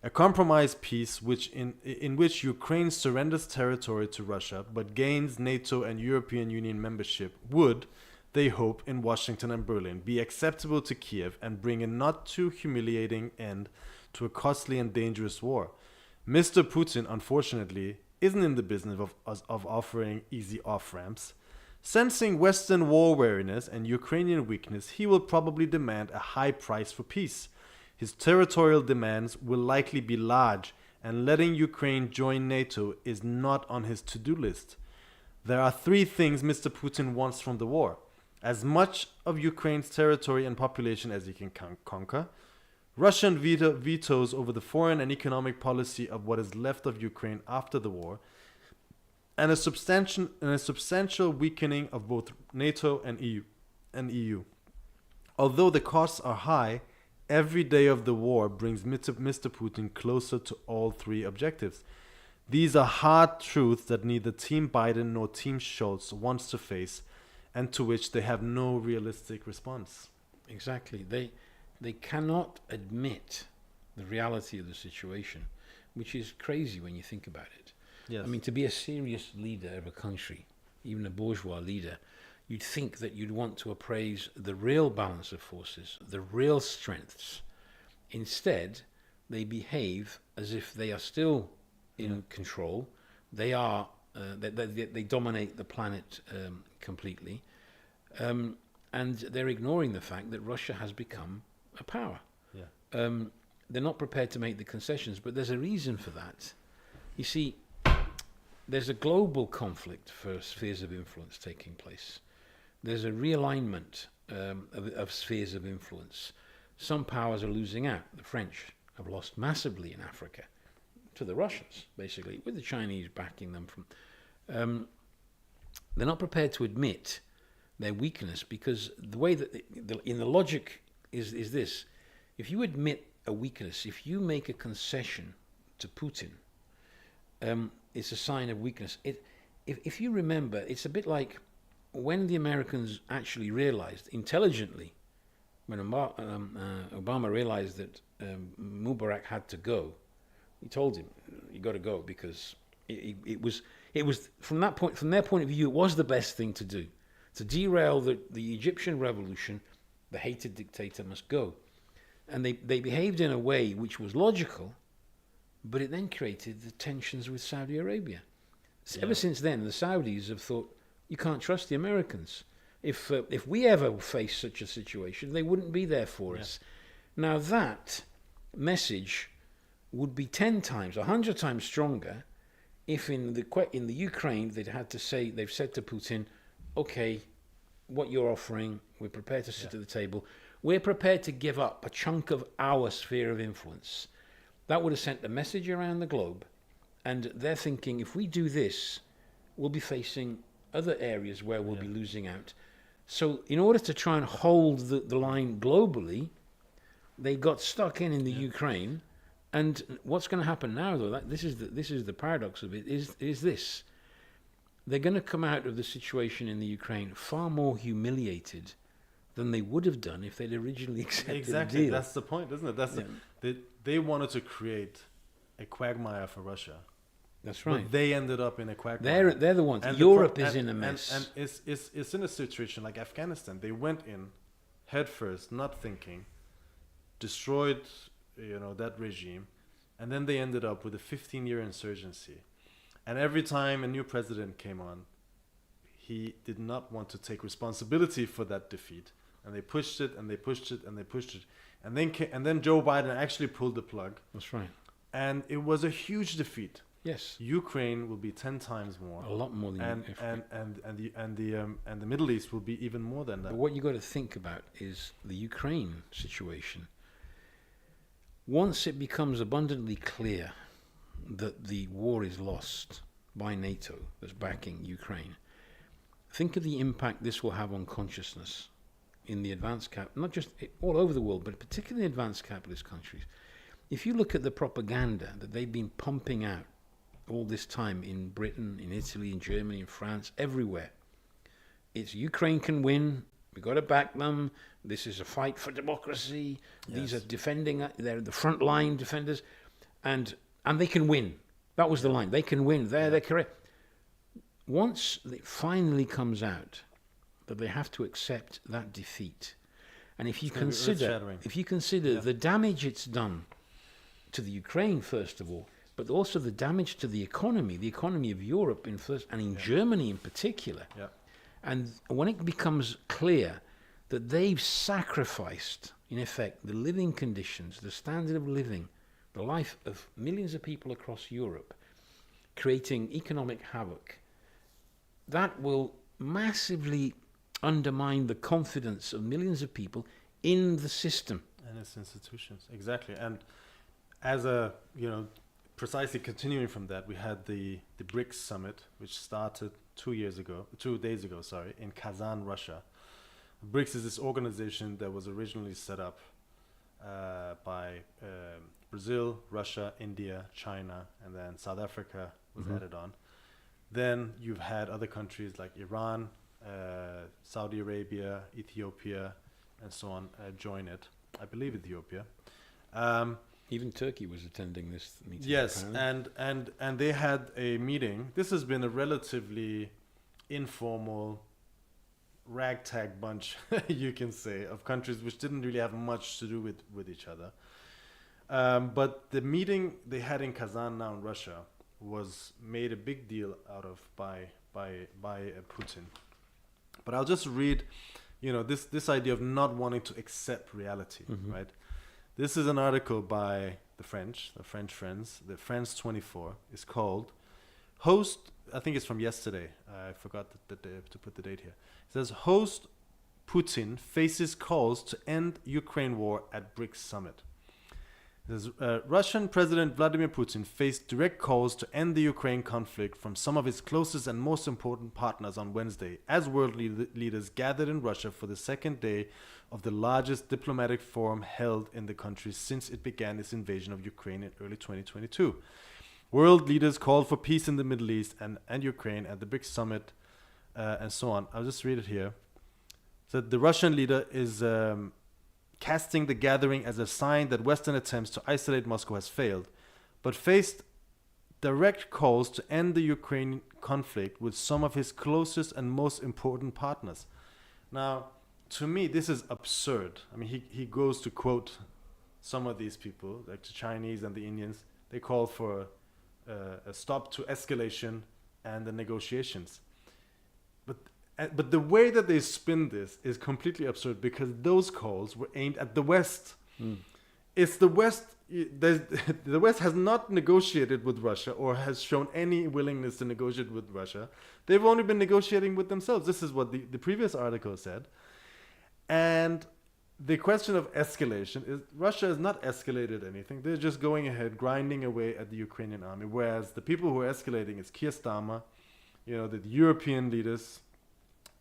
a compromise peace in which Ukraine surrenders territory to Russia but gains NATO and European Union membership would, they hope, in Washington and Berlin, be acceptable to Kiev and bring a not too humiliating end to a costly and dangerous war. Mr. Putin, unfortunately, isn't in the business of offering easy off-ramps. Sensing Western war weariness and Ukrainian weakness, he will probably demand a high price for peace. His territorial demands will likely be large, and letting Ukraine join NATO is not on his to-do list. There are three things Mr. Putin wants from the war: as much of Ukraine's territory and population as he can conquer, Russian vetoes over the foreign and economic policy of what is left of Ukraine after the war, and a substantial weakening of both NATO and EU. Although the costs are high, every day of the war brings Mr. Putin closer to all three objectives. These are hard truths that neither Team Biden nor Team Scholz wants to face, and to which they have no realistic response." Exactly. They cannot admit the reality of the situation, which is crazy when you think about it. Yes. I mean, to be a serious leader of a country, even a bourgeois leader, you'd think that you'd want to appraise the real balance of forces, the real strengths. Instead, they behave as if they are still in control. They are they dominate the planet completely, and they're ignoring the fact that Russia has become a power. Yeah. They're not prepared to make the concessions, but there's a reason for that. You see, there's a global conflict for spheres of influence taking place. There's a realignment of spheres of influence. Some powers are losing out. The French have lost massively in Africa to the Russians, basically, with the Chinese backing them from. They're not prepared to admit their weakness, because the way that in the logic is this: if you admit a weakness, if you make a concession to Putin, it's a sign of weakness. If you remember, it's a bit like when the Americans actually realized intelligently, when Obama realized that Mubarak had to go, he told him, "You got to go," because it was from their point of view, it was the best thing to do. To derail the Egyptian revolution, the hated dictator must go. And they behaved in a way which was logical, but it then created the tensions with Saudi Arabia. Yeah. Ever since then, the Saudis have thought, you can't trust the Americans. If we ever face such a situation, they wouldn't be there for us. Now that message would be 10 times, 100 times stronger if in the Ukraine they've said to Putin, okay, what you're offering, we're prepared to sit at the table. We're prepared to give up a chunk of our sphere of influence. That would have sent a message around the globe. And they're thinking, if we do this, we'll be facing other areas where we'll be losing out. So in order to try and hold the line globally, they got stuck in the Ukraine. And what's going to happen now, though, this is the paradox of it, is this. They're going to come out of the situation in the Ukraine far more humiliated than they would have done if they'd originally accepted the deal. That's the point, isn't it? They wanted to create a quagmire for Russia. That's right. But they ended up in a quagmire. They're the ones. And Europe is in a mess. And it's in a situation like Afghanistan. They went in head first, not thinking, destroyed that regime, and then they ended up with a 15-year insurgency. And every time a new president came on, he did not want to take responsibility for that defeat. And they pushed it, and they pushed it, and they pushed it. And then Joe Biden actually pulled the plug. That's right. And it was a huge defeat. Yes. Ukraine will be 10 times more. A lot more than and the Middle East will be even more than that. But what you got to think about is the Ukraine situation. Once it becomes abundantly clear that the war is lost by NATO that's backing Ukraine, think of the impact this will have on consciousness in the advanced not just all over the world, but particularly advanced capitalist countries. If you look at the propaganda that they've been pumping out all this time in Britain, in Italy, in Germany, in France, everywhere, it's Ukraine can win, we've got to back them, this is a fight for democracy, these are defending, they're the front line defenders, and they can win. That was the line, they can win, they're correct. Once it finally comes out that they have to accept that defeat, and if you consider the damage it's done to the Ukraine first of all, but also the damage to the economy of Europe in first, and in Germany in particular. Yeah. And when it becomes clear that they've sacrificed, in effect, the living conditions, the standard of living, the life of millions of people across Europe, creating economic havoc, that will massively undermine the confidence of millions of people in the system. And its institutions, exactly. And as a, precisely continuing from that, we had the BRICS summit, which started 2 days ago, in Kazan, Russia. BRICS is this organization that was originally set up by Brazil, Russia, India, China, and then South Africa was added on. Then you've had other countries like Iran, Saudi Arabia, Ethiopia, and so on join it. I believe Ethiopia. Even Turkey was attending this meeting. Yes, apparently. and they had a meeting. This has been a relatively informal, ragtag bunch, you can say, of countries which didn't really have much to do with each other. But the meeting they had in Kazan now in Russia was made a big deal out of by Putin. But I'll just read, this idea of not wanting to accept reality, right? This is an article by the French friends, the France 24. It's called Host, I think it's from yesterday. I forgot to put the date here. It says, Host Putin faces calls to end Ukraine war at BRICS summit. Russian President Vladimir Putin faced direct calls to end the Ukraine conflict from some of his closest and most important partners on Wednesday, as world leaders gathered in Russia for the second day of the largest diplomatic forum held in the country since it began its invasion of Ukraine in early 2022. World leaders called for peace in the Middle East and Ukraine at the BRICS summit, and so on. I'll just read it here. So the Russian leader is casting the gathering as a sign that Western attempts to isolate Moscow has failed, but faced direct calls to end the Ukraine conflict with some of his closest and most important partners. Now, to me, this is absurd. I mean, he goes to quote some of these people, like the Chinese and the Indians. They call for a stop to escalation and the negotiations. But the way that they spin this is completely absurd, because those calls were aimed at the West. It's the West. The West has not negotiated with Russia or has shown any willingness to negotiate with Russia. They've only been negotiating with themselves. This is what the previous article said. And the question of escalation is Russia has not escalated anything. They're just going ahead, grinding away at the Ukrainian army. Whereas the people who are escalating is Keir Starmer, the European leaders.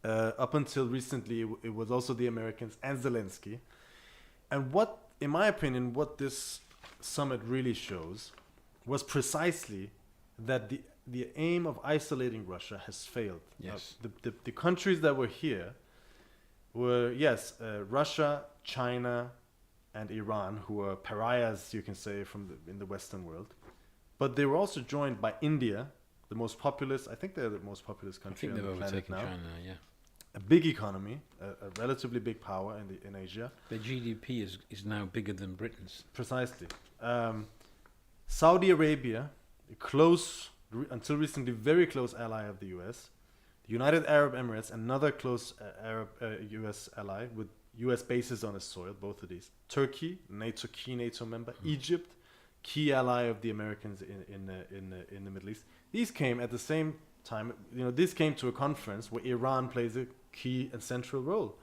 Up until recently, it was also the Americans and Zelensky. And in my opinion, what this summit really shows was precisely that the aim of isolating Russia has failed. Yes. The countries that were here were, Russia, China, and Iran, who were pariahs, you can say, in the Western world. But they were also joined by India, the most populous. I think they're the most populous country on the planet now. I think they've overtaken China, yeah. A big economy, a relatively big power in Asia. Their GDP is now bigger than Britain's. Precisely. Saudi Arabia, until recently, very close ally of the U.S. The United Arab Emirates, another close U.S. ally with U.S. bases on its soil, both of these. Turkey, key NATO member. Egypt, key ally of the Americans in the Middle East. These came at the same time. This came to a conference where Iran plays a key and central role.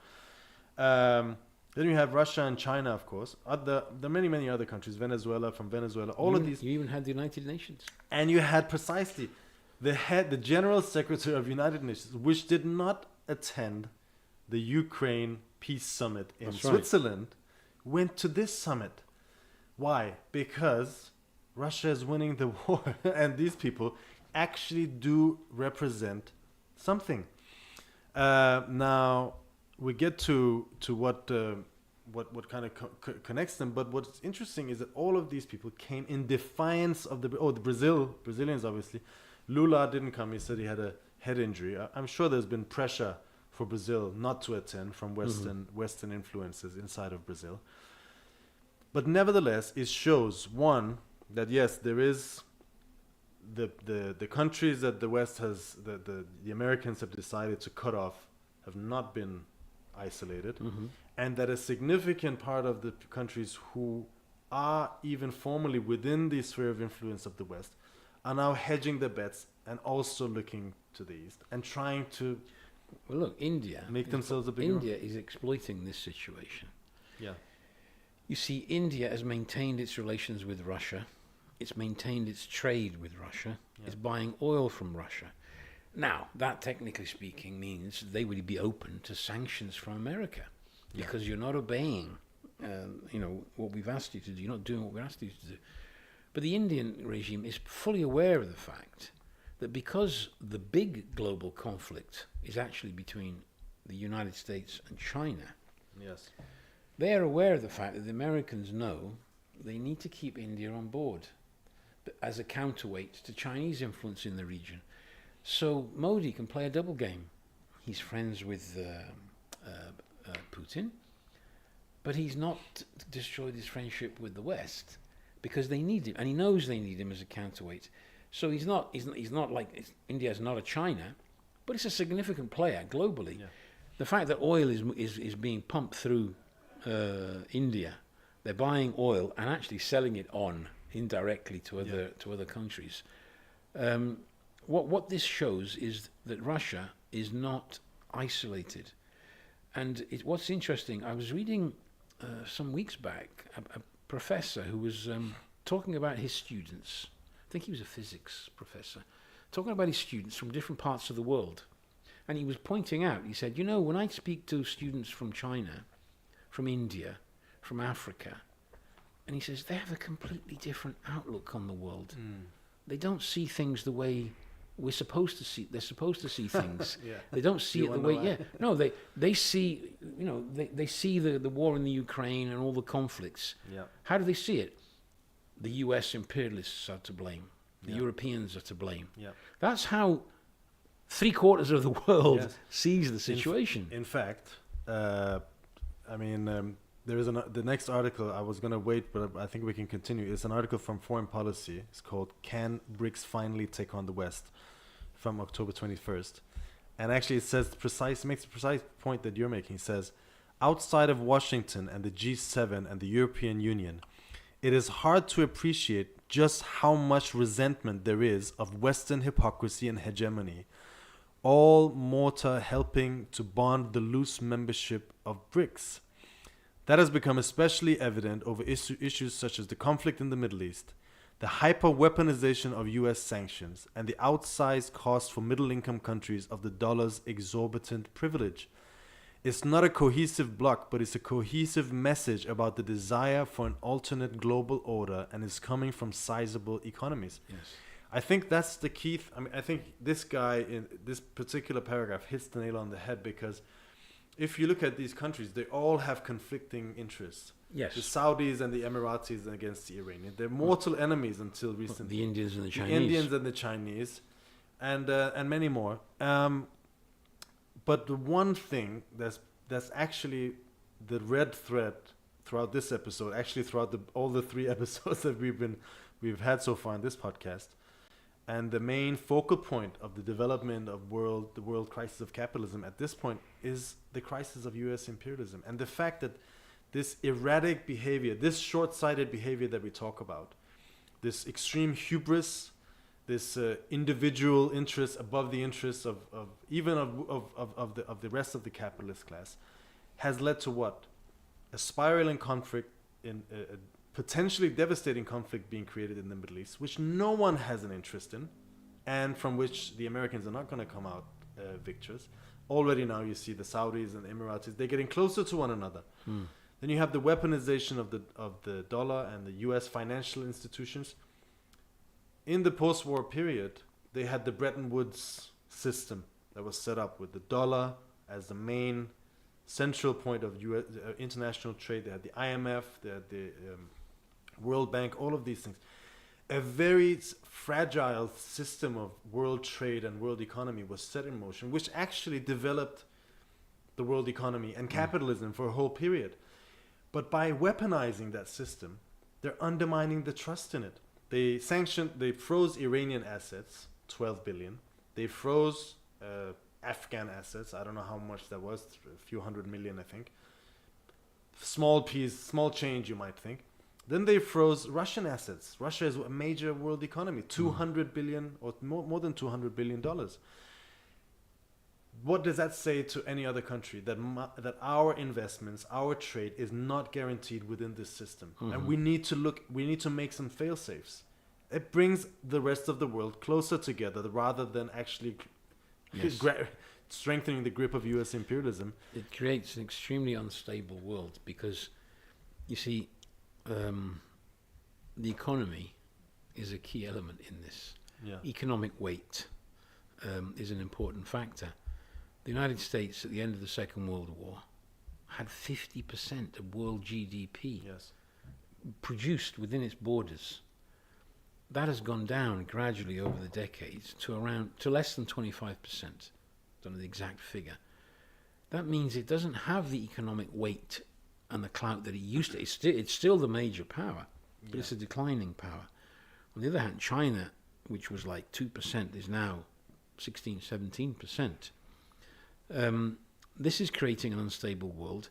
Then you have Russia and China, of course. There are many, many other countries. Venezuela, from Venezuela, all of these. You even had the United Nations. And you had precisely the General Secretary of United Nations, which did not attend the Ukraine Peace Summit in Switzerland, went to this summit. Why? Because Russia is winning the war, and these people actually do represent something. Now we get to what kind of connects them. But what's interesting is that all of these people came in defiance of the Brazilians, obviously. Lula didn't come. He said he had a head injury. I'm sure there's been pressure for Brazil not to attend from Western influences inside of Brazil. But nevertheless, it shows, one, that yes, there is the countries that the West has, the Americans have decided to cut off, have not been isolated, and that a significant part of the countries who are even formally within the sphere of influence of the West are now hedging their bets and also looking to the East and trying to India is exploiting this situation. Yeah. You see, India has maintained its relations with Russia. It's maintained its trade with Russia. It's buying oil from Russia. Now, that technically speaking means they would be open to sanctions from America because you're not obeying, what we've asked you to do. You're not doing what we asked you to do. But the Indian regime is fully aware of the fact that because the big global conflict is actually between the United States and China, they are aware of the fact that the Americans know they need to keep India on board as a counterweight to Chinese influence in the region. So Modi can play a double game. He's friends with Putin, but he's not destroyed his friendship with the West because they need him, and he knows they need him as a counterweight. So he's not like India is not a China, but it's a significant player globally. The fact that oil is being pumped through India, they're buying oil and actually selling it on indirectly to other countries. What this shows is that Russia is not isolated. And what's interesting, I was reading some weeks back a professor who was talking about his students. I think he was a physics professor, talking about his students from different parts of the world. And he was pointing out, he said, when I speak to students from China, from India, from Africa, and he says they have a completely different outlook on the world. They don't see things the way we're supposed to see. They're supposed to see things. They don't see it the way. No, they see. They see the war in the Ukraine and all the conflicts. How do they see it? The U.S. imperialists are to blame. The Europeans are to blame. That's how 3/4 of the world sees the situation. In fact, there is the next article. I was going to wait, but I think we can continue. It's an article from Foreign Policy. It's called "Can BRICS Finally Take on the West?" from October 21st. And actually it makes the precise point that you're making. It says, outside of Washington and the G7 and the European Union, it is hard to appreciate just how much resentment there is of Western hypocrisy and hegemony, all mortar helping to bond the loose membership of BRICS. That has become especially evident over issues such as the conflict in the Middle East, the hyper-weaponization of U.S. sanctions, and the outsized cost for middle-income countries of the dollar's exorbitant privilege. It's not a cohesive bloc, but it's a cohesive message about the desire for an alternate global order, and is coming from sizable economies. I think that's the key. I think this guy in this particular paragraph hits the nail on the head, because if you look at these countries, they all have conflicting interests. The Saudis and the Emiratis against the Iranians. They're mortal enemies until recently. The Indians and the Chinese. The Indians and the Chinese, and many more. But the one thing that's actually the red thread throughout this episode, actually throughout all the 3 episodes that we've had so far in this podcast, and the main focal point of the development of the world crisis of capitalism at this point is the crisis of U.S. imperialism, and the fact that this erratic behavior, this short-sighted behavior that we talk about, this extreme hubris, this individual interest above the interests of the rest of the capitalist class, has led to what? a spiraling conflict in a potentially devastating conflict being created in the Middle East, which no one has an interest in, and from which the Americans are not going to come out victors. Already now you see the Saudis and the Emiratis, they're getting closer to one another. Then you have the weaponization of the dollar and the US financial institutions. In the post-war period, they had the Bretton Woods system that was set up with the dollar as the main central point of US, international trade. They had the IMF, they had the World Bank, all of these things. A very fragile system of world trade and world economy was set in motion, which actually developed the world economy and capitalism for a whole period. But by weaponizing that system, they're undermining the trust in it. They froze Iranian assets, 12 billion. They froze Afghan assets. I don't know how much that was, a few hundred million, I think. Small change, you might think. Then they froze Russian assets. Russia is a major world economy, 200 billion or more than $200 billion. What does that say to any other country? That our investments, our trade is not guaranteed within this system. And we need to make some fail-safes. It brings the rest of the world closer together rather than actually strengthening the grip of US imperialism. It creates an extremely unstable world because, you see, the economy is a key element in this. Economic weight is an important factor. The United States at the end of the Second World War had 50% of world GDP produced within its borders. That has gone down gradually over the decades to less than 25%. Don't know the exact figure. That means it doesn't have the economic weight and the clout that it used to. It's still the major power, but it's a declining power. On the other hand, China, which was like 2%, is now 16, 17%. This is creating an unstable world,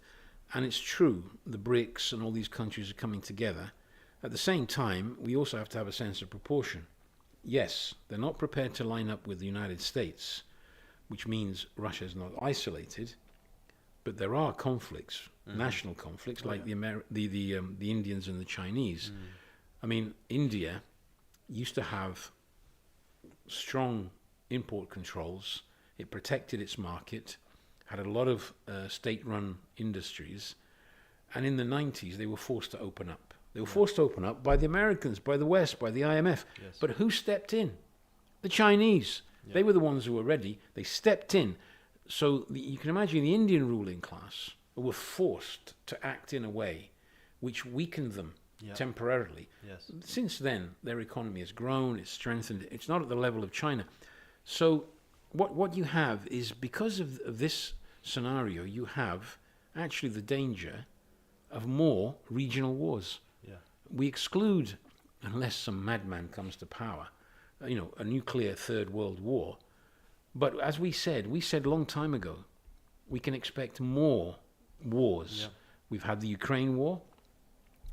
and it's true, the BRICS and all these countries are coming together. At the same time, we also have to have a sense of proportion. Yes, they're not prepared to line up with the United States, which means Russia is not isolated, but there are conflicts, national conflicts, like the Indians and the Chinese. I mean, India used to have strong import controls. It protected its market, had a lot of state-run industries, and in the 90s they were forced to open up. They were forced to open up by the Americans, by the West, by the IMF. But who stepped in? The Chinese. They were the ones who were ready. They stepped in. So you can imagine the Indian ruling class were forced to act in a way which weakened them temporarily. Since then, their economy has grown, it's strengthened. It's not at the level of China. So what you have is, because of this scenario, you have actually the danger of more regional wars. We exclude, unless some madman comes to power, a nuclear third world war. But as we said a long time ago, we can expect more wars. We've had the Ukraine war.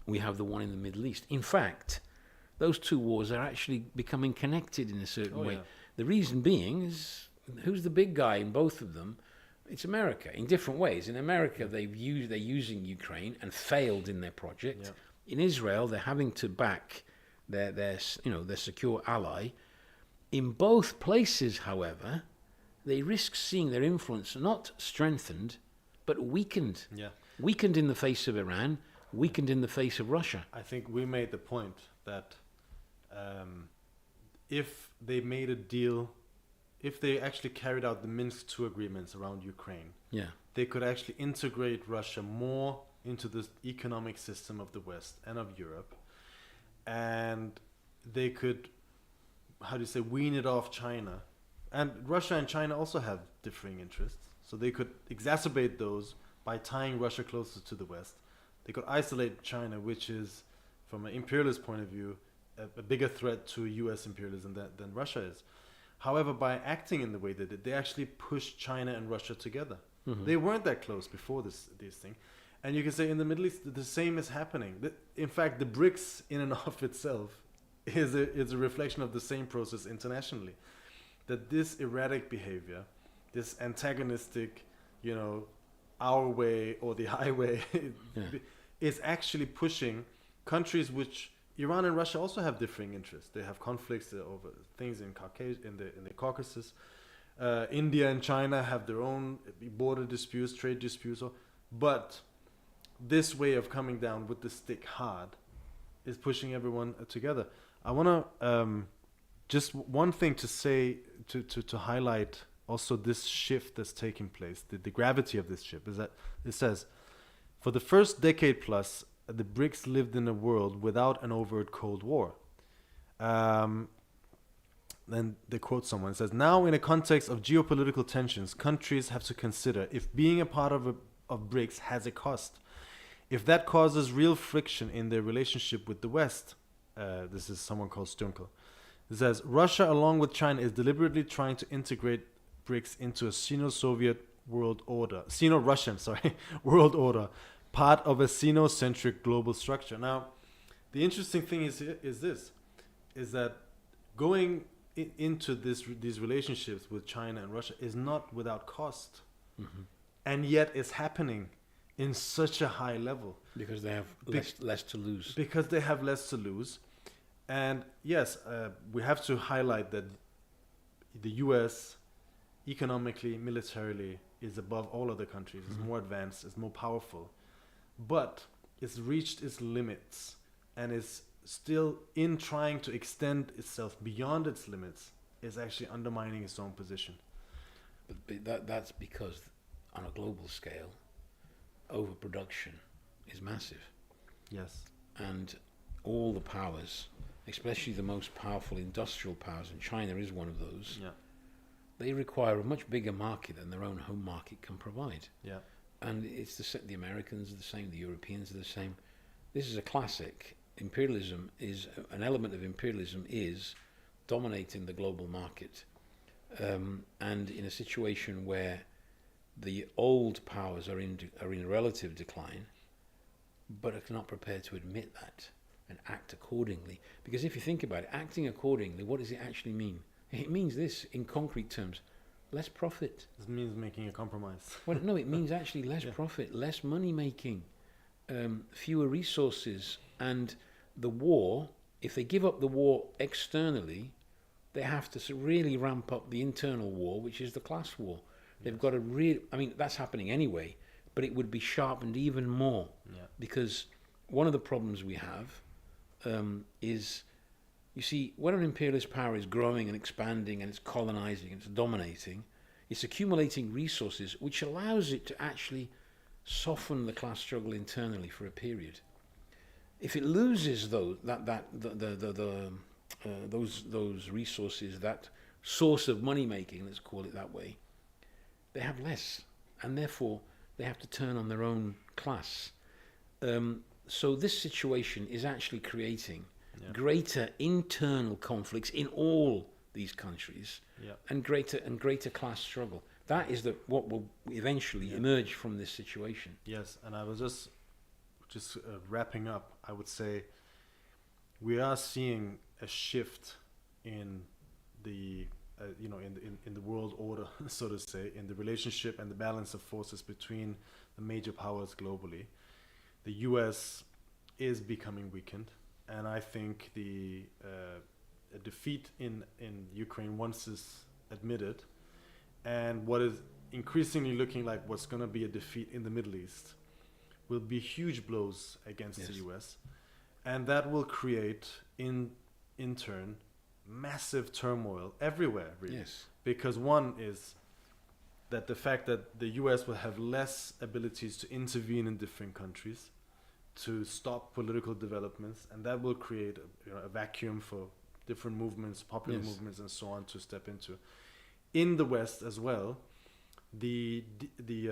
We have the one in the Middle East. In fact, those two wars are actually becoming connected in a certain way. The reason being is, who's the big guy in both of them? It's America, in different ways. In America, they're using Ukraine and failed in their project. In Israel, they're having to back their secure ally. In both places, however, they risk seeing their influence not strengthened, but weakened. Weakened in the face of Iran, weakened in the face of Russia. I think we made the point that if they made a deal, if they actually carried out the Minsk II agreements around Ukraine, they could actually integrate Russia more into the economic system of the West and of Europe, and they could, wean it off China. And Russia and China also have differing interests, so they could exacerbate those by tying Russia closer to the West. They could isolate China, which is, from an imperialist point of view, a bigger threat to US imperialism than Russia is. However, by acting in the way they did, they actually pushed China and Russia together. They weren't that close before this thing. And you can say in the Middle East, the same is happening. In fact, the BRICS in and of itself is a reflection of the same process internationally. That this erratic behavior, this antagonistic, our way or the highway Yeah. is actually pushing countries which Iran and Russia also have differing interests. They have conflicts over things in the Caucasus. India and China have their own border disputes, trade disputes. But this way of coming down with the stick hard is pushing everyone together. I want to just one thing to say to highlight also this shift that's taking place. The gravity of this shift is that it says, for the first decade plus, the BRICS lived in a world without an overt Cold War. Then they quote someone. It says, now in a context of geopolitical tensions, countries have to consider if being a part of BRICS has a cost. If that causes real friction in their relationship with the West, this is someone called Stunkel. It says, Russia, along with China, is deliberately trying to integrate BRICS into a Sino-Soviet world order. Sino-Russian, sorry, world order. Part of a Sino-centric global structure. Now, the interesting thing is that going into these relationships with China and Russia is not without cost. Mm-hmm. And yet it's happening in such a high level. Because they have less to lose. Because they have less to lose. And yes, we have to highlight that the US, economically, militarily, is above all other countries. It's more advanced, it's more powerful. But it's reached its limits and is still in trying to extend itself beyond its limits, is actually undermining its own position. But that's because on a global scale, overproduction is massive. Yes. And all the powers, especially the most powerful industrial powers, and China is one of those, they require a much bigger market than their own home market can provide. Yeah. And it's the Americans are the same, the Europeans are the same. This is a classic. Imperialism is an element of imperialism is dominating the global market, and in a situation where the old powers are in relative decline, but are not prepared to admit that and act accordingly. Because if you think about it, acting accordingly, what does it actually mean? It means this in concrete terms: less profit. This means making a compromise. Well, no, it means actually less profit, less money making, fewer resources, and the war. If they give up the war externally, they have to really ramp up the internal war, which is the class war. They've got to that's happening anyway, but it would be sharpened even more. Yeah. Because one of the problems we have is, you see, when an imperialist power is growing and expanding and it's colonizing and it's dominating, it's accumulating resources which allows it to actually soften the class struggle internally for a period. If it loses those resources, that source of money making, let's call it that way, they have less, and therefore they have to turn on their own class. So this situation is actually creating greater internal conflicts in all these countries, and greater class struggle. That is what will eventually emerge from this situation. Yes, and I was just wrapping up. I would say we are seeing a shift in the in the world order, so to say, in the relationship and the balance of forces between the major powers globally. The US is becoming weakened, and I think a defeat in Ukraine, once is admitted, and what is increasingly looking like what's going to be a defeat in the Middle East, will be huge blows against the US, and that will create in turn massive turmoil everywhere, really. Yes. Because one is that the fact that the US will have less abilities to intervene in different countries to stop political developments, and that will create a vacuum for different movements, popular movements, and so on to step into. In the West as well, the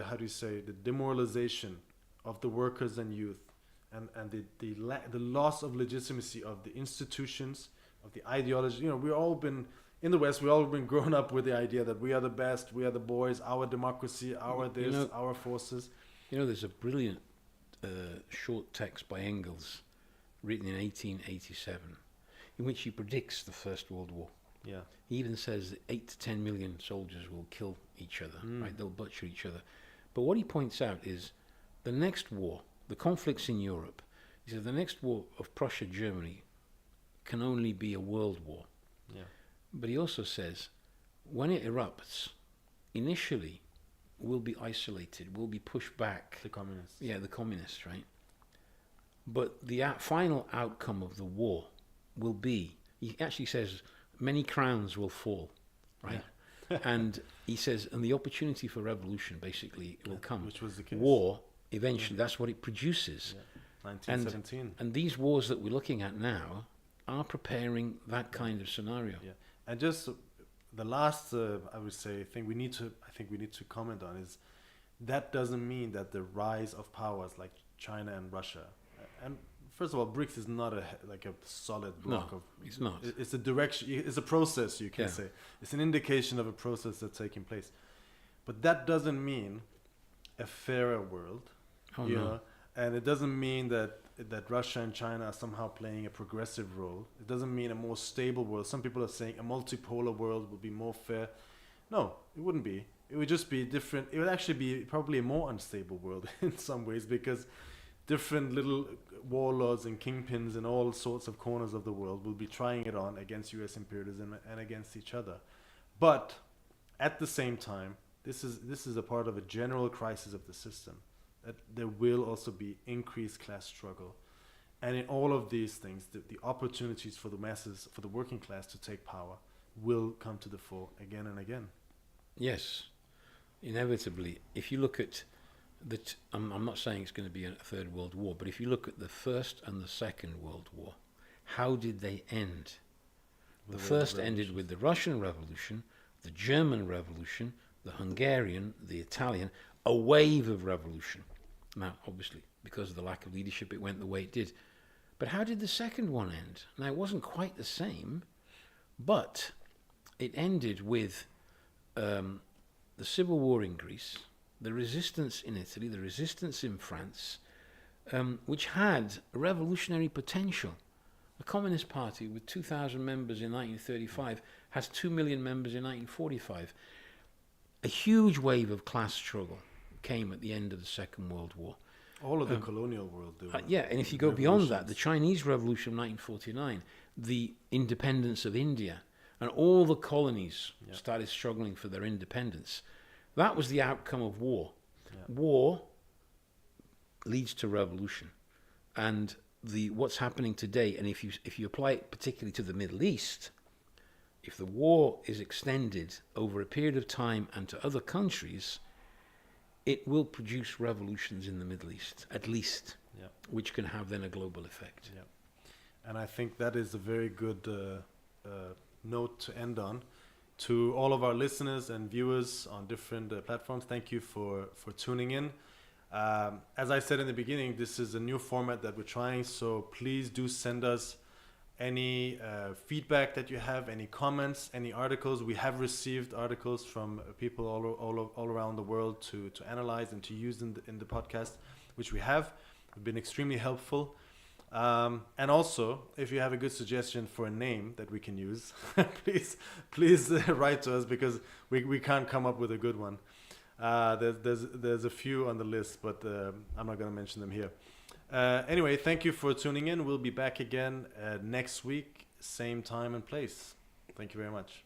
how do you say, the demoralization of the workers and youth, and the loss of legitimacy of the institutions, of the ideology. We've all been in the West. We've all been grown up with the idea that we are the best, we are the boys, our democracy, our this, our forces. There's a brilliant short text by Engels, written in 1887, in which he predicts the First World War. Yeah. He even says that 8 to 10 million soldiers will kill each other. Right? They'll butcher each other. But what he points out is the next war, the conflicts in Europe, he says the next war of Prussia-Germany can only be a world war. Yeah. But he also says when it erupts, initially we'll be isolated, we'll be pushed back. The communists. Yeah, the communists, right? But the final outcome of the war will be, he actually says, many crowns will fall, right? Yeah. And he says, and the opportunity for revolution basically will come. Which was the case. War, eventually, that's what it produces. Yeah. 1917. And these wars that we're looking at now are preparing that kind of scenario. Yeah. And just the last, I would say, thing I think we need to comment on is that doesn't mean that the rise of powers like China and Russia, and first of all, BRICS is not a solid block of. It's not. It's a direction. It's a process. You can Yeah. say it's an indication of a process that's taking place, but that doesn't mean a fairer world. Oh, you no. know? And it doesn't mean that Russia and China are somehow playing a progressive role. It doesn't mean a more stable world. Some people are saying a multipolar world would be more fair. No, it wouldn't be. It would just be different. It would actually be probably a more unstable world in some ways, because different little warlords and kingpins in all sorts of corners of the world will be trying it on against US imperialism and against each other. But at the same time, this is a part of a general crisis of the system, that there will also be increased class struggle. And in all of these things, the opportunities for the masses, for the working class to take power, will come to the fore again and again. Yes, inevitably. If you look at I'm not saying it's going to be a third world war, but if you look at the First and the Second World War, how did they end? The first ended with the Russian Revolution, the German Revolution, the Hungarian, the Italian, a wave of revolution. Now, obviously, because of the lack of leadership, it went the way it did. But how did the second one end? Now, it wasn't quite the same, but it ended with the civil war in Greece, the resistance in Italy, the resistance in France, which had revolutionary potential. The Communist Party, with 2,000 members in 1935, has 2 million members in 1945. A huge wave of class struggle came at the end of the Second World War. All of the colonial world do. Yeah, and if you go beyond that, the Chinese Revolution of 1949, the independence of India, and all the colonies started struggling for their independence. That was the outcome of war. Yeah. War leads to revolution. And what's happening today, and if you apply it particularly to the Middle East, if the war is extended over a period of time and to other countries, it will produce revolutions in the Middle East, at least, which can have then a global effect. Yeah. And I think that is a very good note to end on. To all of our listeners and viewers on different platforms, thank you for tuning in. As I said in the beginning, this is a new format that we're trying, so please do send us any feedback that you have, any comments, any articles. We have received articles from people all around the world to analyze and to use in the podcast, which we have been extremely helpful. And also, if you have a good suggestion for a name that we can use, please write to us, because we can't come up with a good one. There's a few on the list, but I'm not going to mention them here. Anyway, thank you for tuning in. We'll be back again next week, same time and place. Thank you very much.